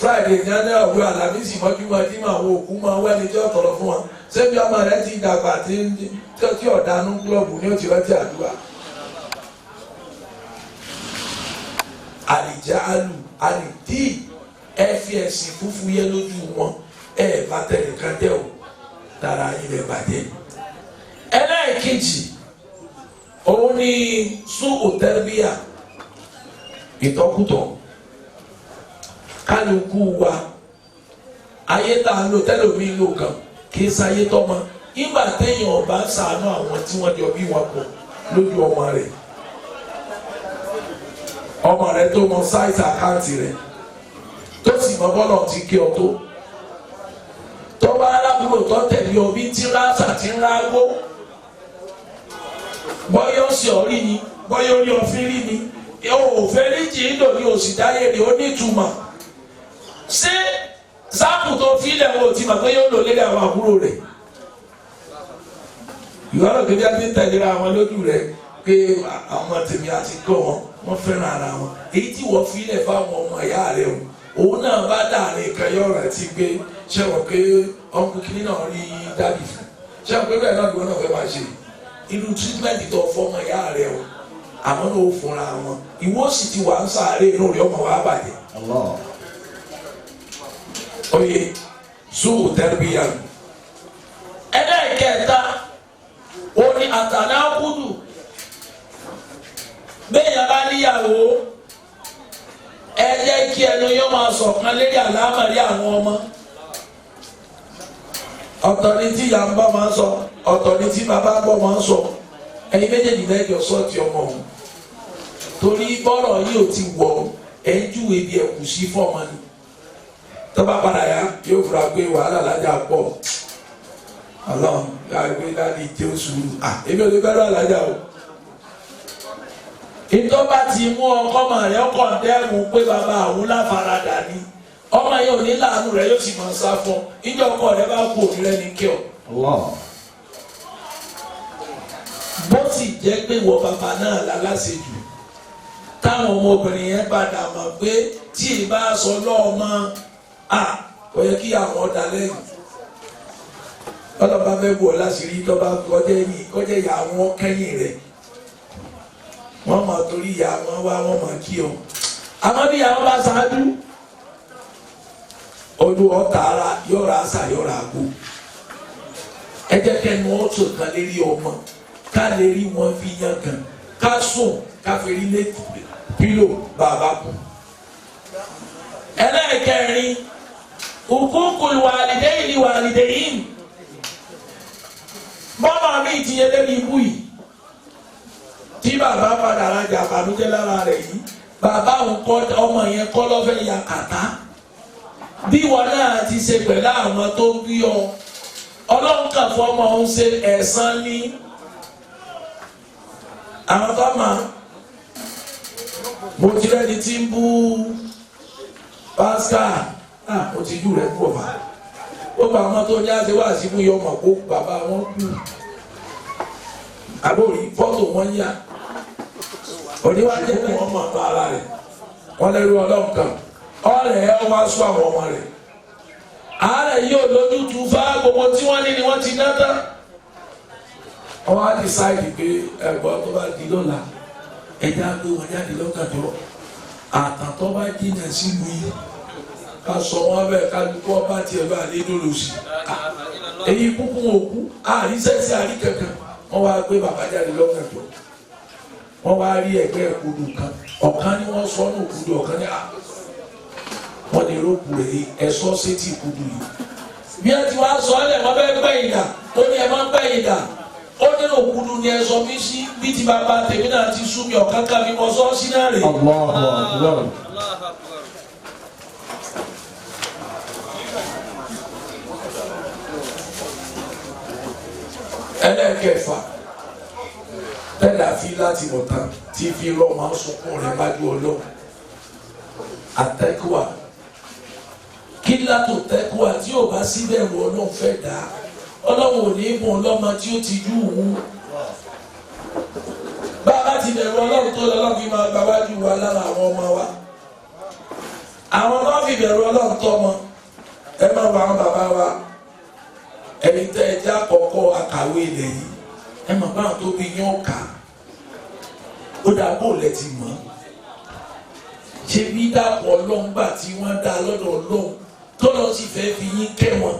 Friday ní ẹni ọ̀gbẹ́ Àlàmísì mọ́júmọ́ tí màá wo òkú máa wẹ́ni tí ọ̀tọ̀rọ̀ fún wọn ṣébi ọmọ rẹ ti dàgbà tí ọ̀dánú kílọ̀bù ní òtí rántí àdúrà. àlìjáàlù àlìdí ẹ fi ẹ̀sìn fúfú yẹ lójú wọn ẹ bá tẹ̀lé kan tẹ̀ ò dára yín lè bàjẹ́. ẹlẹ́ẹ̀kejì òun ni sùúrù tẹ́rbíà ìtọ́kùtọ̀ kálukú wa ayé tá a lò tẹ́lómi lò kàn kì í sáyé tọ́mọ ìgbà téèyàn ọba ṣàánú àwọn tí wọ́n jọ bí wọn pọ̀ lójú ọmọ rẹ̀ tó mọ sáìtì àkáǹtì rẹ̀ tó sì mọ bọ́lọ̀ ti kí ọ tó tọ́wọ́ alábùrò tó tẹ̀lé omi tí ráṣà ti ń rágbó bọ́yọ̀ sí ọ̀rí ni bọ́yọ̀ orí ọ̀fin rí ni òfin ríjì ń lò ní òsì dáyé ni ó ní ìtumọ̀ ṣé sáàpù tó fílẹ̀ wo ti mọ̀ pé yóò lò lédè àwọn àbúrò rẹ̀ ìwádìí tó bí a ti ń tẹ̀léra wọn lójú rẹ̀ pé àwọn tèmi àti kọ́ wọn fẹ́ràn ara wọn èyí tí wọ́n fílẹ̀ fáwọn ọmọ ìyá rẹ̀ o òun náà bá dàrin kan yọ ọ̀rọ̀ àti pé ṣé wọn pé ọkùnrin kìíní náà rí dábì fún ṣé wọn pé bẹ́ẹ̀ náà ló náà fẹ́ máa ṣe irú tírítímẹ́ǹtì tó fọmọ ìyá rẹ̀ o àmọ́ náà ó fúnra wọn ìwọ sì ti wà ń sáré inú rẹ̀ ọmọ wa bàjẹ́. oye sùúrù tẹ́lifíyà ẹlẹ́ẹ̀kẹta ó ní àtànákùdù bẹ́ẹ̀ yẹn bá níyàwó ẹ jẹ́ kí ẹnu yóò máa ṣọ̀kan lérí àlámọ̀rí àwọn ọmọ ọ̀tọ̀ ni tí ìyá ń bá máa ń sọ ọ̀tọ̀ ni tí bàbá ń bọ̀ máa ń sọ ẹ̀yin méjèèjì lẹ́jọ́ sọ́ọ̀tì ọmọ òun torí bọ́rọ̀ yìí ò ti wọ̀ ẹ̀ ń júwe bí ẹ kù sí fọ́ọ̀mù ni tó bá padà yá yóò fura pé wàhálà lájà pọ̀ ọlọ́run yàrá pé láti jẹ́ oṣù èmi ò lè fẹ́ràn àlájà o ìtọ́ba ti mú ọkọ ọmọ rẹ̀ ọkọ̀ dẹ́rù pé bàbá àwọn láfaradà ni ọmọ yẹn ò ní láàánú rẹ̀ yóò sì máa sá fún ìjọ ọkọ rẹ̀ bá kú òní rẹ̀ ní kí ọ. bó sì jẹ́ pé wọ bàbá náà lálásejù táwọn ọmọbìnrin yẹn padà mọ̀ pé tí ì bá sọ lọ́ọ̀mọ́ kò yẹ kí àwọn ọ̀dà lẹ́yìn ọlọ́ba fẹ́ bù ọ́ láṣìírí tọ́ba kọjá ìyá àwọn kẹ́yìn rẹ̀ wọ́n máa torí ìyá wọn wá wọ́n máa kí ọ àmọ́ bí ìyá wọn bá ṣáájú ọdún ọ̀tá ara yọ̀ọ̀rọ̀ àṣà yọ̀ọ̀rọ̀ àgbo ẹ jẹ́ kẹ́nu ọ̀tún kan lérí ọmọ ká lè rí wọn fi yan kan ká sùn ká fi rí lé pílò bàbá kù. ẹlẹ́ẹ̀kẹrin hukukul walidaini walidain bọ́mọ mi ti yẹ lẹ́nu ibú yìí tí bàbá padà rajà àbànújẹ́ lára rẹ̀ yìí bàbá ọmọ yẹn kọ́ lọ́fẹ́ ya kàtá bí wọn náà ti ṣe pẹ̀lú àwọn tó ń bí ọ ọlọ́run kà fún ọmọ ọ̀hún ṣe ẹ̀san ní àwọn tó máa mo ti rẹ́ni tí ń bú Pascal mo ti jù rẹ̀ pọ̀ bá ó bá àwọn tó ní àṣẹ wá sí fún yọmọ kó bàbá wọn kú àbórí fọ́tò wọn yá oníwájú kò wọ́n mọ̀ tó ara rẹ̀ wọ́n lẹ́rú ọlọ́run kan ọ̀rẹ́ ẹ wá sọ àwọn ọmọ rẹ̀ àárẹ̀ yóò lójútu fá gbogbo tí wọ́n ní ni wọ́n ti ná tán wọ́n á decide pé ẹ̀gbọ́n tó bá di lọ́la ẹ̀já gbé wọn jáde lọ́kàjọ́ àtàtọ́ bá jìnnà sílùú yìí ká sọ wọn bẹ́ẹ̀ ká lùkọ́ bá tiẹ̀ bá lé lólo sí èyí kúkú òkú àrísẹ́sẹ́ àríkẹ̀kẹ̀ wọ́n wá gbé bàbá jáde lọ́kàjọ́ wọ́n wá rí ẹgbẹ́ ìkudu kan ọ̀kan ni wọ́n sọ ní òkudu ọ̀kan ní wọ́n ní rókù rẹ̀ ẹ̀sọ́ sétí ìkudu yìí bí ẹ ti wá sọ ọ́ lẹ̀ wọ́n bẹ́ẹ̀ gbẹ̀yìn dà ó ní ẹ máa ń gbẹ̀yìn dà ó ní òkudu ni ẹ sọ mí sí bí ti bàbá tèmi náà ti sú mi ọ̀kan ká mi mọ sọ́ sí náà rè. ẹlẹ́ẹ̀kẹfà tẹ́lẹ̀ àfi láti mọ̀ tán tí fi lọ́ máa ń sunkún rẹ̀ bájú ọlọ́run àtẹ́kùwà kí látò tẹ́kùwà tí ò bá síbẹ̀ wọ ọlọ́run fẹ́ dá ọlọ́run ò ní í bùn ọlọ́mọ tí ó ti jú òun bá a bá ti bẹ̀rù ọlọ́run tó lọ́lọ́run fi máa gba wájú wa lára àwọn ọmọ wa àwọn ọmọ fi bẹ̀rù ọlọ́run tọ́ ọmọ ẹ máa wà àwọn bàbá wa ẹni tẹ́ ẹ já kọ́kọ́ àkàwé ilẹ̀ yìí ẹ mọ̀ báwọn tó bí yán ká ó dá bóòlẹ̀ ti mọ̀ ṣe bí dàpọ̀ ọlọ́ngbà tí wọ́n dá lọ́dọ̀ ọlọ́run tó lọ sí fẹ́ fi yín kẹ́ wọn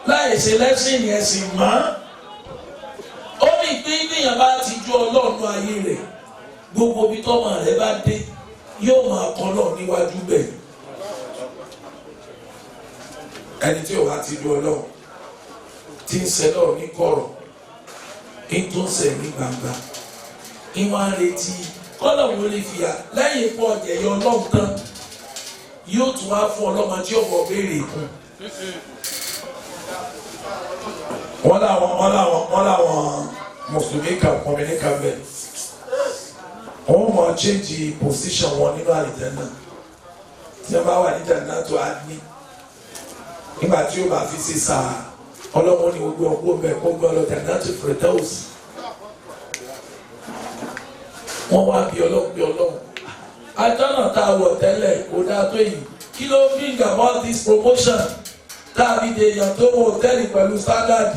láì ṣe lẹ́sìn yẹn sì mọ́ ó ní pé níyàn bá ti ju ọlọ́run ayé rẹ̀ gbogbo ibi tọ́mọ rẹ̀ bá dé yóò máa kọ́ lọ níwájú bẹ́ẹ̀ ẹni tí ò wá ti ju ọlọ́run tí ń ṣe lọ́rọ̀ ní kọ̀rọ̀ tó ń ṣe ní gbangba ìwọ̀n àrètí kọ́lọ̀ wo lè fìyà lẹ́yìn pọ̀ jẹ̀yọ ọlọ́run tán yóò tún wá fún ọlọ́mọ tí ó bọ̀ béèrè kún. wọ́n láwọn mùsùlùmí kan kọ́mìnì kan bẹ̀ wọ́n mọ̀ change position wọn nínú àlìjánnà tí wọ́n bá wà ní jannatu adni nígbà tí ó bá fi ṣe sáà ọlọ́mọ ni gbogbo ọgbọ́n bẹ́ẹ̀ kó gbọ́ lọ jannatu firdaus. wọ́n wá bí ọlọ́run àjọ́nà tá a wọ̀ tẹ́lẹ̀ kó dáa tó yìí kí ló bring about this promotion tàbí èèyàn tó wọ hòtẹ́ẹ̀lì pẹ̀lú standard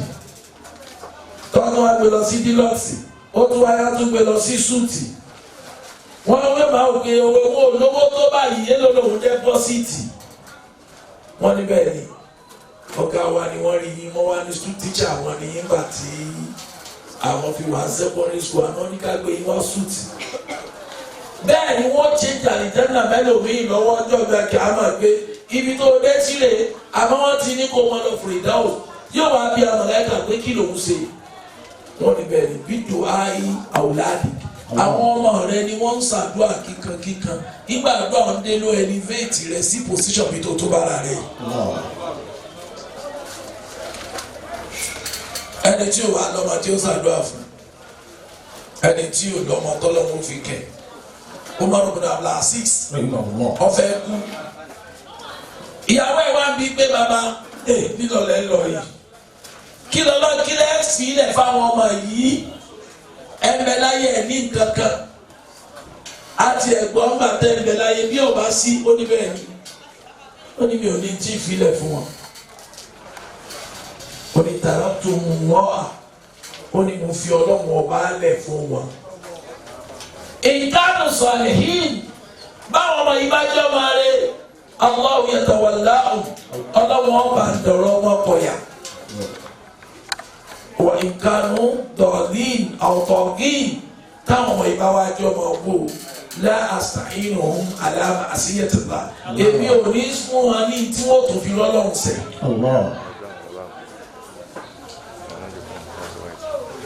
tọ́nà wá gbé lọ sí deluxe ó tún wáyá tún gbé lọ sí súùtì wọ́n wé máa òkè owó olówó tó báyìí èlò lòun dẹ́pọ́sìtì wọ́n ní bẹ́ẹ̀ ni ọ̀gá wa ni wọ́n rí yín wọ́n wá ní school teacher wọn ní yín gbà tí àwọn fi wá secondary school àná ní ká gbé yín wá súùtì bẹ́ẹ̀ ni wọ́n ṣe jàlìjẹ́nà mẹ́lòmíì lọ́wọ́ ọjọ́ ìgbà kí a máa gbé ibi tó dé sílẹ̀ àmọ́ wọ́n ti ní kó wọn lọ fìdáwò yóò wá bí amọ̀lẹ́kà pé kí lòun ṣe wọ́n ní bẹ́ẹ̀ ni bídò áyí àwòládì àwọn ọmọ rẹ ni wọ́n ń ṣàdúrà kíkankíkan nígbà àdúrà ń dé ló elevate rẹ sí position bí tó tó bára rẹ ẹni tí ò wà lọ́mọ tí ó ṣàdúrà fún ẹni tí ò lọ́mọ tọ́lọ́mọ fi kẹ́ Umar ibn Abdulaziz ọ̀fẹ́ kú ìyàwó ẹ̀ wá ń bí pé bàbá nílọ̀lẹ́ lọ yìí kí lẹ́ sílẹ̀ fáwọn ọmọ yìí ẹ̀mẹ́ láyé ẹ̀ ní kankan àti ẹ̀gbọ́n gbà tẹ́ ẹ̀mẹ́ láyé bí ò bá sí ó ní bẹ́ẹ̀ ni ó ní mi ò ní tí ìfilẹ̀ fún wọn ó ní tààrà tó mú wọ́n ó ní mo fi ọlọ́run ọba lẹ̀ fún wọn. ìkànnì salihin báwọn ọmọ yìí bá jẹ́ ọmọ rẹ̀ Allahu yatawallahu ọlọ́run ọba ń dọ̀rọ̀ wọn kọ̀yà. wà ìkànnì dọ̀lín àwòtọ́gìn táwọn ọmọ yìí bá wá jẹ́ ọmọ wò la asta'inuhum ala ma'siyatillah èmi ò ní fún wọn ní tí wọ́n tún fi lọ́lọ́run sẹ́.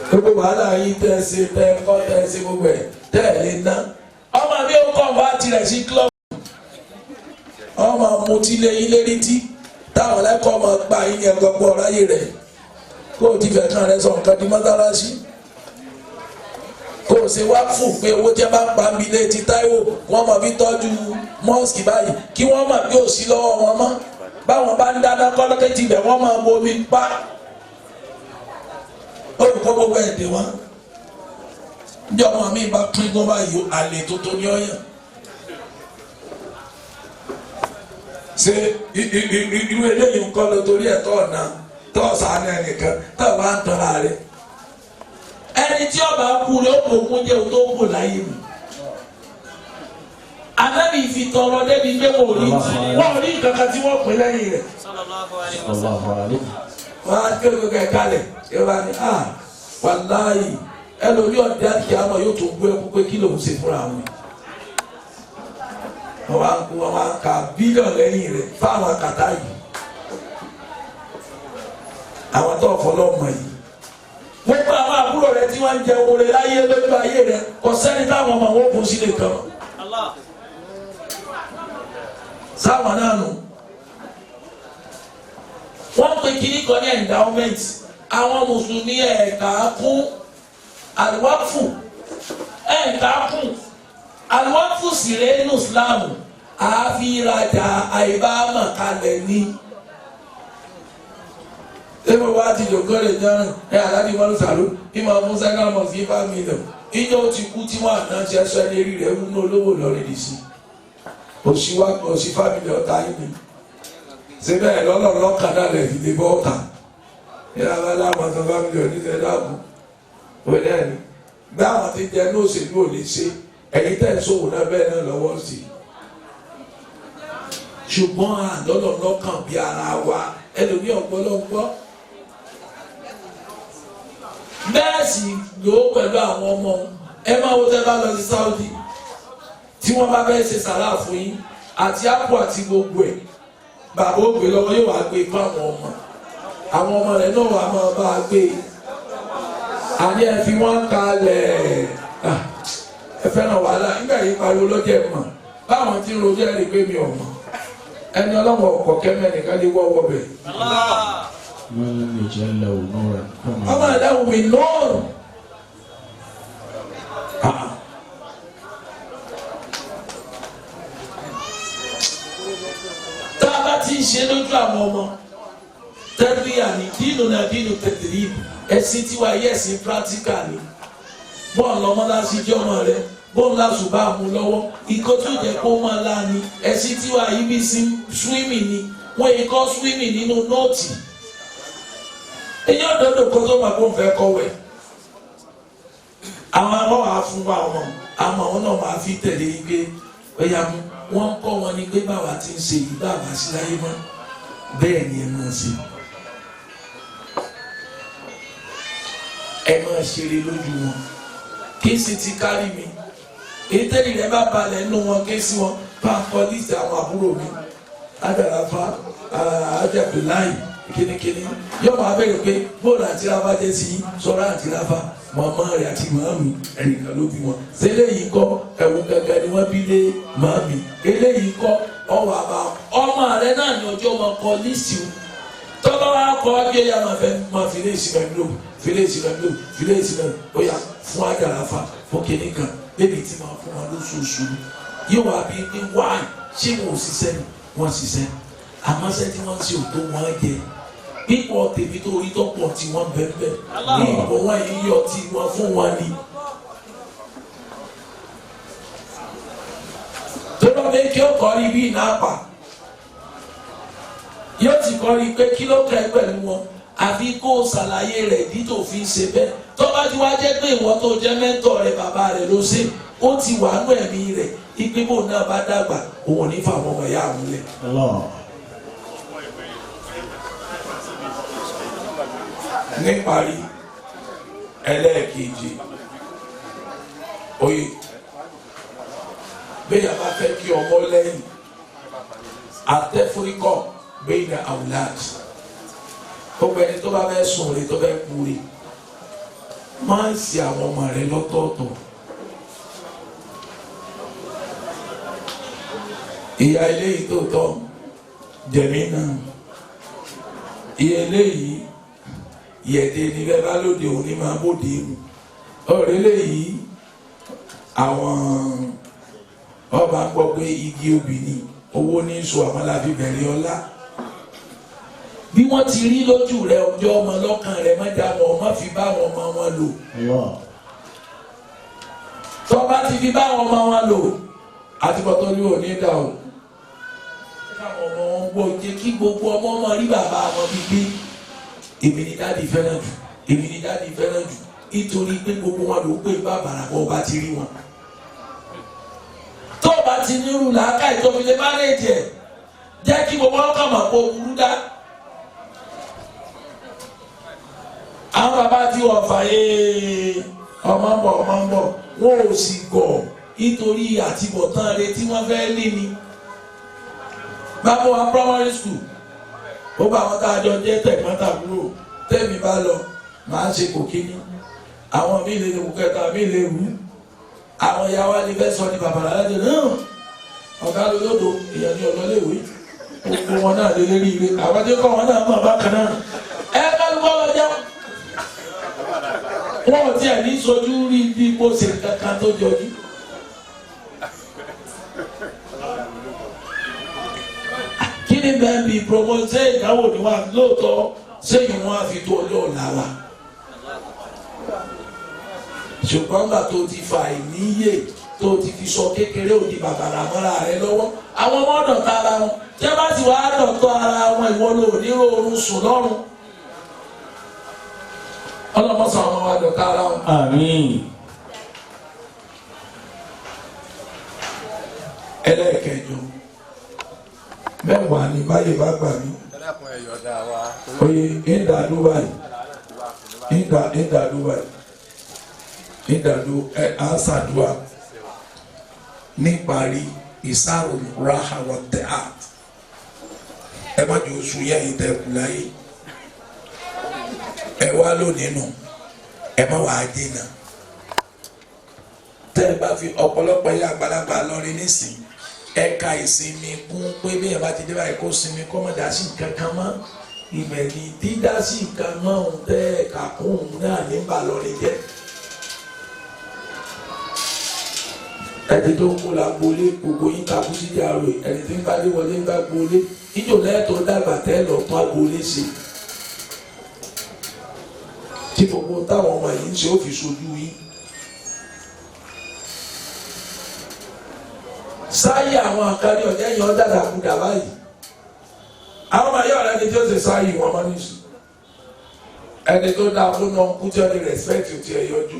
gbogbo wàhálà yìí tẹ́ ẹ ṣe tẹ́ ẹ kọ́ tẹ́ ẹ ṣe gbogbo ẹ̀ tẹ́ ẹ lè ná ọmọ mi ò kọ́ wá tirẹ̀ sí club ọmọ mutí lé ilé rí tí táwọn ẹlẹ́kọ̀ọ́ máa gba ilé ẹ̀kọ́ gbọ́ ráyè rẹ̀ kó o ti fẹ̀ kàn rẹ̀ sọ nǹkan di mọ́sálásí kó o ṣe wá fún pé owó tí a bá pa mí lé ti Táíwò wọ́n máa fi tọ́jú mọ́ọ̀sì báyìí kí wọ́n máa bí òsì lọ́wọ́ wọn mọ́ báwọn bá ń dáná kọ́lọ́kẹ́ ti bẹ̀ wọ́n máa bomi pa olùkọ́ gbogbo ẹ̀dẹ̀ wọn ní ọmọ mi bá pín gbọ́n báyìí àlè tuntun ní ọ̀yàn ṣe irú eléyìí ń kọ́ lọ torí ẹ̀tọ́ ọ̀nà tọ́ọ̀sà ní ẹnìkan tọ́ọ̀ bá ń tọ́ra rẹ̀ ẹni tí ọba kú ló kò kún jẹ́ o tó kù láyé mi anábì fi tọrọ débi pé wọ́n rí kankan tí wọ́n pín lẹ́yìn rẹ̀ wọ́n á gbé gbogbo ẹ̀ kalẹ̀ ìwà ni wàláyé ẹlòmí ọ̀dẹ́ àti àmọ́ yóò tó gbé ẹkú pé kí lòun ṣe fúnra wọn wọ́n wá ń ka bílíọ̀nù lẹ́yìn rẹ̀ fáwọn akàtà yìí àwọn tó fọlọ́mọ yìí gbogbo àwọn àbúrò rẹ̀ tí wọ́n ń jẹ oore láyé lójú ayé rẹ̀ kò sẹ́ni táwọn ọmọ wọn kò sí lè kàn sáwọn náà nù wọ́n pe kiri kan ní endowment àwọn mùsùlùmí ẹ̀ka kún àlùwáfù ẹ̀ka kún àlùwáfù síré nínú Islam àáfi ìrajà àìbámà kalẹ̀ ní. Ebe wa ti jòkó lè jẹun aláàdì wọn sàlú ìmọ̀ fún second month yìí 5 million ìjọ ti kú tí wọn àná ti ẹsọ ẹni rí rẹ̀ wúnú olówó lọ́rẹ́ dì sí òsì 5 million ta yín ni síbẹ̀ lọ́lọ́rọ́ kàdá rẹ̀ fi lè bọ́ ọ̀tà ìyára láwọn tó 5 million ní ṣe dáàbò wọlé ẹni bí àwọn ti jẹ ní òṣèlú ò lè ṣe ẹ̀yin tẹ̀ ń sòwò náà bẹ́ẹ̀ náà lọ́wọ́ sí i ṣùgbọ́n àlọ́lọ́rọ́ kàn bí ara wa ẹlòmí ọ̀pọ̀lọpọ̀ bẹ́ẹ̀ sì lò ó pẹ̀lú àwọn ọmọ ẹ máa wo tẹ́ bá lọ sí Saudi tí wọ́n bá fẹ́ ṣe sàrà fún yín àti àpò àti gbogbo ẹ̀ bàbá ògbé lọ́wọ́ yóò wá gbé fún àwọn ọmọ rẹ̀ náà wà máa bá a gbé àní ẹ fi wọ́n kalẹ̀ ẹ fẹ́ràn wàhálà nígbà yìí pariwo lọ́jọ́ ẹ̀ mọ̀ báwọn tí ń rojọ́ ẹ̀ rí pé mi ò mọ̀ ẹni ọlọ́wọ́ ọkọ̀ kẹ́mẹ́ nìkan lè wọ́wọ́ bẹ̀. من لم يجعل له نورا كما ọmọ ẹ̀dáhùn mi nọ́ọ̀rù. tá a bá ti ń ṣe lójú àwọn ọmọ tẹ́lifíà ní dínú náà dínú tẹ̀tẹ̀lì ẹ̀sìn tiwa yẹ ẹ̀sìn pírátíkà ni bọ́ọ̀lù ọmọláṣí jẹ́ ọmọ rẹ bọ́ọ̀lù àṣùbà mú lọ́wọ́ ikọ́ tó jẹ́ kó máa lá ni ẹ̀sìn tiwa yìí bí swimi ni wọ́n yìí kọ́ swimi nínú nóòtì èyí ọ̀dọ́dọ̀ kó tó máa kó fẹ́ kọ́wẹ́ àwọn ọmọ wa fún wa wọn àmọ́ wọn náà máa fi tẹ̀lé igbe ẹ̀yà mú wọ́n kọ́ wọn ní pé báwa ti ń ṣe yìí báwa sí láyé mọ́ bẹ́ẹ̀ ni ẹ máa ṣe. ẹ máa ṣeré lójú wọn kí sì ti kárí mi ètẹ́lì rẹ bá balẹ̀ nínú wọn ké sí wọn bá ń kọ́ lísì àwọn àbúrò mi Adarafa Abdullahi kínníkínní yóò máa bẹ̀rẹ̀ pé bóòlù àti rafa jẹ́ sí sọ́ra àti rafa màmá rẹ̀ àti màmí ẹnìkan ló bí wọn eléyìí kọ́ ẹ̀wù gẹ́gẹ́ ni wọ́n bí lé màmí eléyìí kọ́ ọwọ́ àbá ọmọ rẹ̀ náà ní ọjọ́ wọn kọ́ lísì o tọ́lọ́ wa kọ́ ọjọ́ yà máa fẹ́ máa fi léèsì rẹ̀ lò fi léèsì rẹ̀ lò fi léèsì rẹ̀ ó yà fún Adarafa fún kínníkan bébí tí máa fún wọn lóṣooṣù yóò wá bí ní wáì ṣé wọn ò ṣiṣẹ́ ni wọ́n ṣiṣẹ́ àmọ́ ṣẹ́ tí wọ́n ń ṣe òtó wọn jẹ pípọ̀ tèmi tó rí tó pọ̀ tí wọ́n bẹ̀rẹ̀ ní ìbò wọn yìí yọ tí wọ́n fún wọn ni. tó lọ bẹ kí ó kọrí bí ìnápa yóò ti kọrí pé kí ló kẹ́ pẹ̀lú wọn àfi kó o ṣàlàyé rẹ̀ dí tó fi ń ṣe bẹ́ẹ̀ tó bá ti wá jẹ́ pé ìwọ tó jẹ́ mẹ́ńtọ̀ rẹ̀ bàbá rẹ̀ ló ṣe ó ti wà nú ẹ̀mí rẹ̀ ìpínbó náà bá dàgbà òun ní fáwọn ọmọ ìyá àwọn lẹ̀. níparí ẹlẹ́ẹ̀kejì oyè bẹ́ẹ̀ bá fẹ́ kí ọmọ lẹ́yìn àtẹ́fúríkọ̀ bẹ́ẹ̀ ní àwùláàjì gbogbo ẹni tó bá fẹ́ sùn rè tó fẹ́ kú rè máa ń ṣe àwọn ọmọ rẹ lọ́tọ̀ọ̀tọ̀ ìyá eléyìí tó tọ́ jẹ̀mí náà ìyá eléyìí yẹ̀dẹ̀ ní bẹ́ẹ̀ bá lóde òní máa bóde mu ọ̀rẹ́ eléyìí àwọn ọba gbọ́ pé igi obì ni owó ní sọ àwọn láfi bẹ̀rẹ̀ ọlá bí wọ́n ti rí lójú rẹ ọjọ́ ọmọ lọ́kàn rẹ mọ́jà wọn ọmọ fi bá wọn ọmọ wọn lò tó bá ti fi bá wọn ọmọ wọn lò àtibọ̀tọ́ ní òní dà o káwọn ọmọ wọn gbọ́ jẹ́ kí gbogbo ọmọ ọmọ rí bàbá wọn bí gbé èmi ni dáàdi fẹ́ràn jù èmi ni dáàdi fẹ́ràn jù nítorí pé gbogbo wọn ló pé bàbàrà bọ́ ọba ti rí wọn tó bá ti nírú làákà ìtọ́filé má lè jẹ jẹ́ kí gbogbo wọn kà máa kó burú dá. àwọn bàbá tí wọ́n fà yé ọmọ ń bọ̀ wọn ò sì gọ̀ nítorí àtibọ̀tán rẹ tí wọ́n fẹ́ lé ni. báwo wa primary school ó bá àwọn tá a jọ jẹ́ tẹ̀gbọ́n-tàbúrò tẹ́mi bá lọ máa ń ṣe kò kíní àwọn míì lè wù kẹta míì lè wù àwọn ìyá wa ní fẹ́ sọ ní bàbá alájọ náà ọ̀gá lólódò èèyàn ní ọ̀lọ́léwé gbogbo wọn náà lé lérí ire àwọn tí ó kọ́ wọn náà mọ̀ bákan náà ẹ kálukọ́ lọ jẹun wọn ò tiẹ̀ ní sojú rí bí kò ṣe kankan tó jọjú. kí ni bẹ́ẹ̀ bí promote ṣé ìdáwó ni wà lóòótọ́ sẹ́yìn wọn á fi tó ọjọ́ ọ̀la wa ṣùgbọ́n gbà tó ti fa ìníyè tó ti fi sọ kékeré òdi bàbàrà mọ́ra rẹ lọ́wọ́ àwọn ọmọ ọ̀dọ̀ ta ara wọn tí a bá ti wá dọ̀tọ̀ ara wọn ìwọ ló ní oorun sùn lọ́rùn ọlọ́mọsọ àwọn ọmọ wa dọ̀tọ̀ ara wọn. Àmín. ẹlẹ́ẹ̀kẹjọ mẹ́wàá ní báyìí bá gbà mí oye ìdádúbàyì ìdàdú àṣàdúà níparí ìsáàrò ráhàwọ̀ tẹ̀ á ẹ má jẹ́ oṣù yẹn ìtẹ̀kù láyé ẹ wá lónìí nù ẹ má wàá dènà tẹ́ ẹ bá fi ọ̀pọ̀lọpọ̀ ilé àgbàlagbà lọ́rin nísìnyí ẹ̀ka ìsinmi kún pé bí ẹ̀ bá ti dé báyìí kó sinmi kó má dá sí kankan mọ́ ìmẹ̀lì dídá sí nǹkan mọ́ òun tẹ́ ẹ̀ka kún òun náà ní balọ̀rin jẹ́. ẹni tó ń kó la gbolé gbogbo yín takú sí ìyàrá ẹni tí ń bá dé wọlé ń bá gbolé níjò lẹ́ẹ̀tọ́ dàgbà tẹ́ lọ tún agbolé ṣe tí gbogbo táwọn ọmọ yìí ń ṣe ó fi sojú yín. sáyé àwọn àkàrí ọ̀jẹ́ yẹn ọ́ dàda kú dà báyìí àwọn ọmọ yóò rẹ ni tí ó ṣe sáyé wọn máa ní sùn ẹni tó dáa fún ọ̀nkú tí ó ní respect ti ẹ̀ yọjú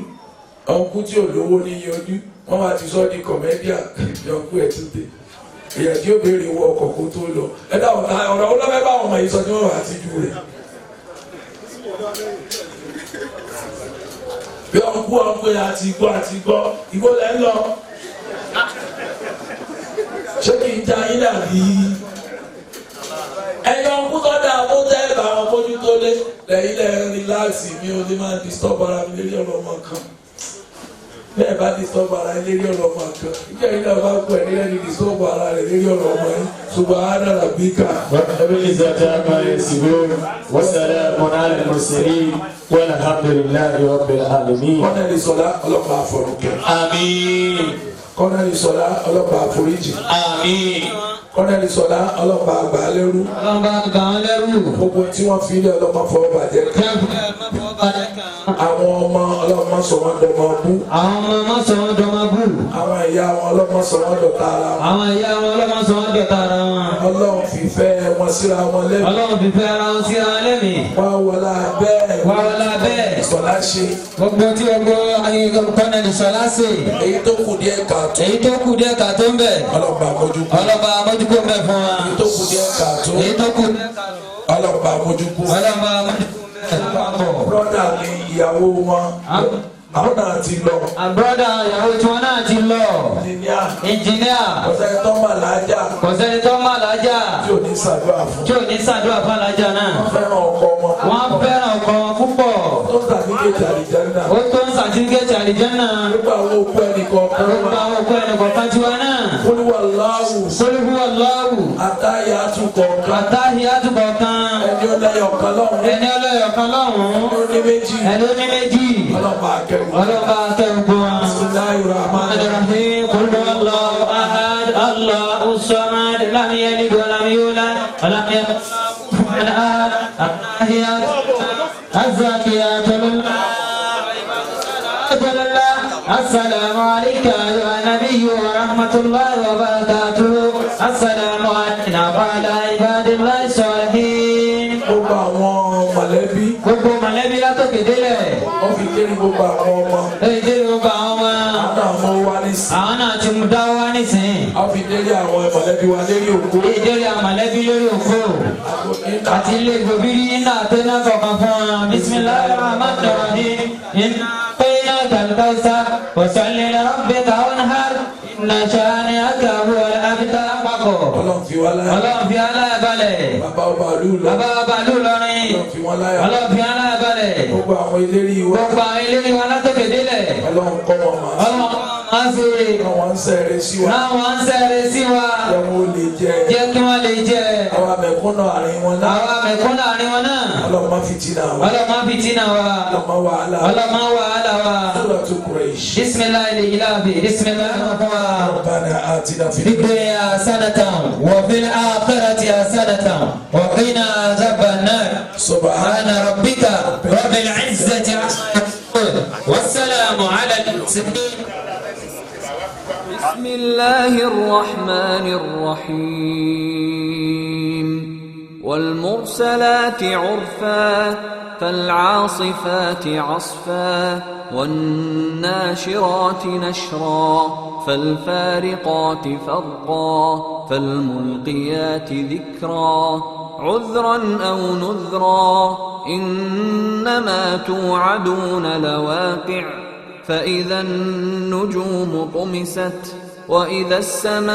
ọ̀nkú tí ò lówó ní yọjú wọ́n máa ti sọ di kọ̀mẹ́díà ọ̀nkú ẹ̀ tún dé èèyàn tí ó béèrè wọ ọkọ̀ kó tó lọ ẹ dá ọ̀rọ̀ olófẹ́ bá àwọn ọmọ yìí sọ tí wọ́n wà á ti ju rẹ̀ bí ọ̀nkú àti gbọ́ ìgbó lẹ́ ń lọ ṣé kì í já yín dàbí ẹyọ ọkùn tó dáa tó tẹ́ bá wọn bójú tó lé lẹ́yìn lẹ́yìn rìláàsì mi ò ní máa disturb ara mi lérí ọ̀rọ̀ ọmọ kan bẹ́ẹ̀ bá disturb ara mi lérí ọ̀rọ̀ ọmọ kan ìjẹ́ yìí náà bá pẹ̀ nílẹ̀ ní disturb ara rẹ̀ lérí ọ̀rọ̀ ọmọ yẹn subhana rabbika. وبالعزة عما يصفون وسلام على المرسلين والحمد لله رب العالمين. kọ́nẹ́lì sọlá ọlọ́pàá àfọ̀rùkẹ́. آمين. kọ́nẹ́lì sọlá ọlọ́pàá àforíjì. آمين. kọ́nẹ́lì sọlá ọlọ́pàá àgbàlẹ́rú. gbogbo tí wọ́n fi ilé ọlọ́pàá fọwọ́ bàjẹ́ kan. àwọn ọmọ ọlọ́pàá sọ wọ́n dọ̀mọ́ bú. àwọn ìyá wọn ọlọ́pàá sọ wọ́n dọ̀tá ara wọn. ọlọ́run fìfẹ́ wọn síra wọn lẹ́mìí. wá wọlá bẹ́ẹ̀ sọlá ṣe. gbogbo tí gbogbo kọ́nẹ́lì sọlá ṣe. èyí tó kù díẹ̀ kàtó. ń bẹ̀. ọlọ́pàá mójúkú. mójúkó ń bẹ̀ fún wa. èyí tó kù díẹ̀ kàtó. ọlọ́pàá mójúkú. brọ́dà ni ìyàwó wọn. àwọn náà ti lọ. àbúrọ́dà ìyàwó tí wọ́n náà ti lọ. ìjìnìà. kọ̀sẹ́ni tó mà lájà. tí ò ní ṣàdúrà fún. alájà náà. wọ́n fẹ́ràn ọkọ wọn. púpọ̀. tó ń sàtífíkẹ́tì àlìjánnà. ó tó ń sàtífíkẹ́tì àlìjánnà. gbogbo àwọn òkú ẹnìkọ̀ọ̀kan tiwa náà. olúwaláwù. àtàhíyàtù kọ̀ọ̀kan. ẹni ọlẹ́yọ̀kan lọ́hùn. ẹni ó ní méjì. ọlọ́pàá akẹ́wò. Bismillahirrahmanirrahim. Qul huwallahu ahad, Allahus samad, lam yalid wa lam yulad wa lam yakul lahu kufuwan ahad. الزاكيات لله. السلام عليك يا نبي ورحمة الله وبركاته. السلام علينا وعلى عباد الله الصالحين. gbogbo àwọn mọ̀lẹ́bí látòkè délẹ̀. wọ́n fi kéré gbogbo àwọn ọmọ. àwọn wá nísìn. àwọn náà ti mú dá wá nísìn. wọ́n fi délé àwọn mọ̀lẹ́bí wa lérí òkú. ìdílé àwọn mọ̀lẹ́bí lórí òkú. àti ilé ìgbòbírí iná àtẹná kọ̀ọ̀kan fún wa. bismillahir rahmanir rahim. iná péyà gàlùkàwùsà. wasalli li rabbika wanhar. inna shani'aka huwal abtar. ọlọ́run fi wá láyà balẹ̀. bàbá bàálù lọ́rin. ọlọ́run fi wá láyà balẹ̀. gbogbo àwọn ìlérí wa látòkè délẹ̀. ọlọ́run kọ́ wọn máa ṣe. àwọn ń sẹ́rẹ̀ sí wa. jẹ́ kí wọ́n lè jẹ́. àwọn mẹ̀kúnnà àárín wọn náà. ọlọ́run má fìtínà wa. ọlọ́run má wàhálà wa. Suratu Quraysh. bismillahir Rabbana atina fid dunya hasanatan wa fil akhirati hasanatan wa qina adhaban nar. Subhana rabbika rabbil izzati amma yasifun. Wassalamu ala al-mursalin. بسم الله الرحمن الرحيم والمرسلات عرفا فالعاصفات عصفا والناشرات نشرا فالفارقات فرقا فالملقيات ذكرا عذرا أو نذرا إنما توعدون لواقع فإذا النجوم طمست وإذا السماء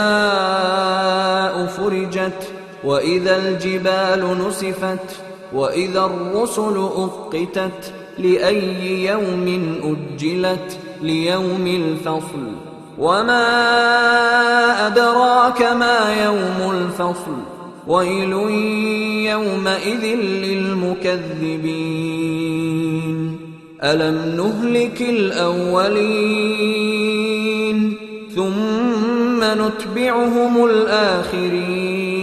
فرجت وإذا الجبال نسفت وإذا الرسل أقتت لأي يوم أجلت ليوم الفصل وما أدراك ما يوم الفصل ويل يومئذ للمكذبين ألم نهلك الأولين ثم نتبعهم الآخرين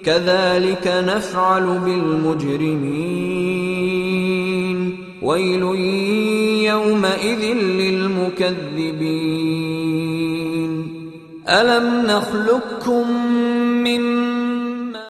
كذلك نفعل بالمجرمين ويل يومئذ للمكذبين ألم نخلقكم من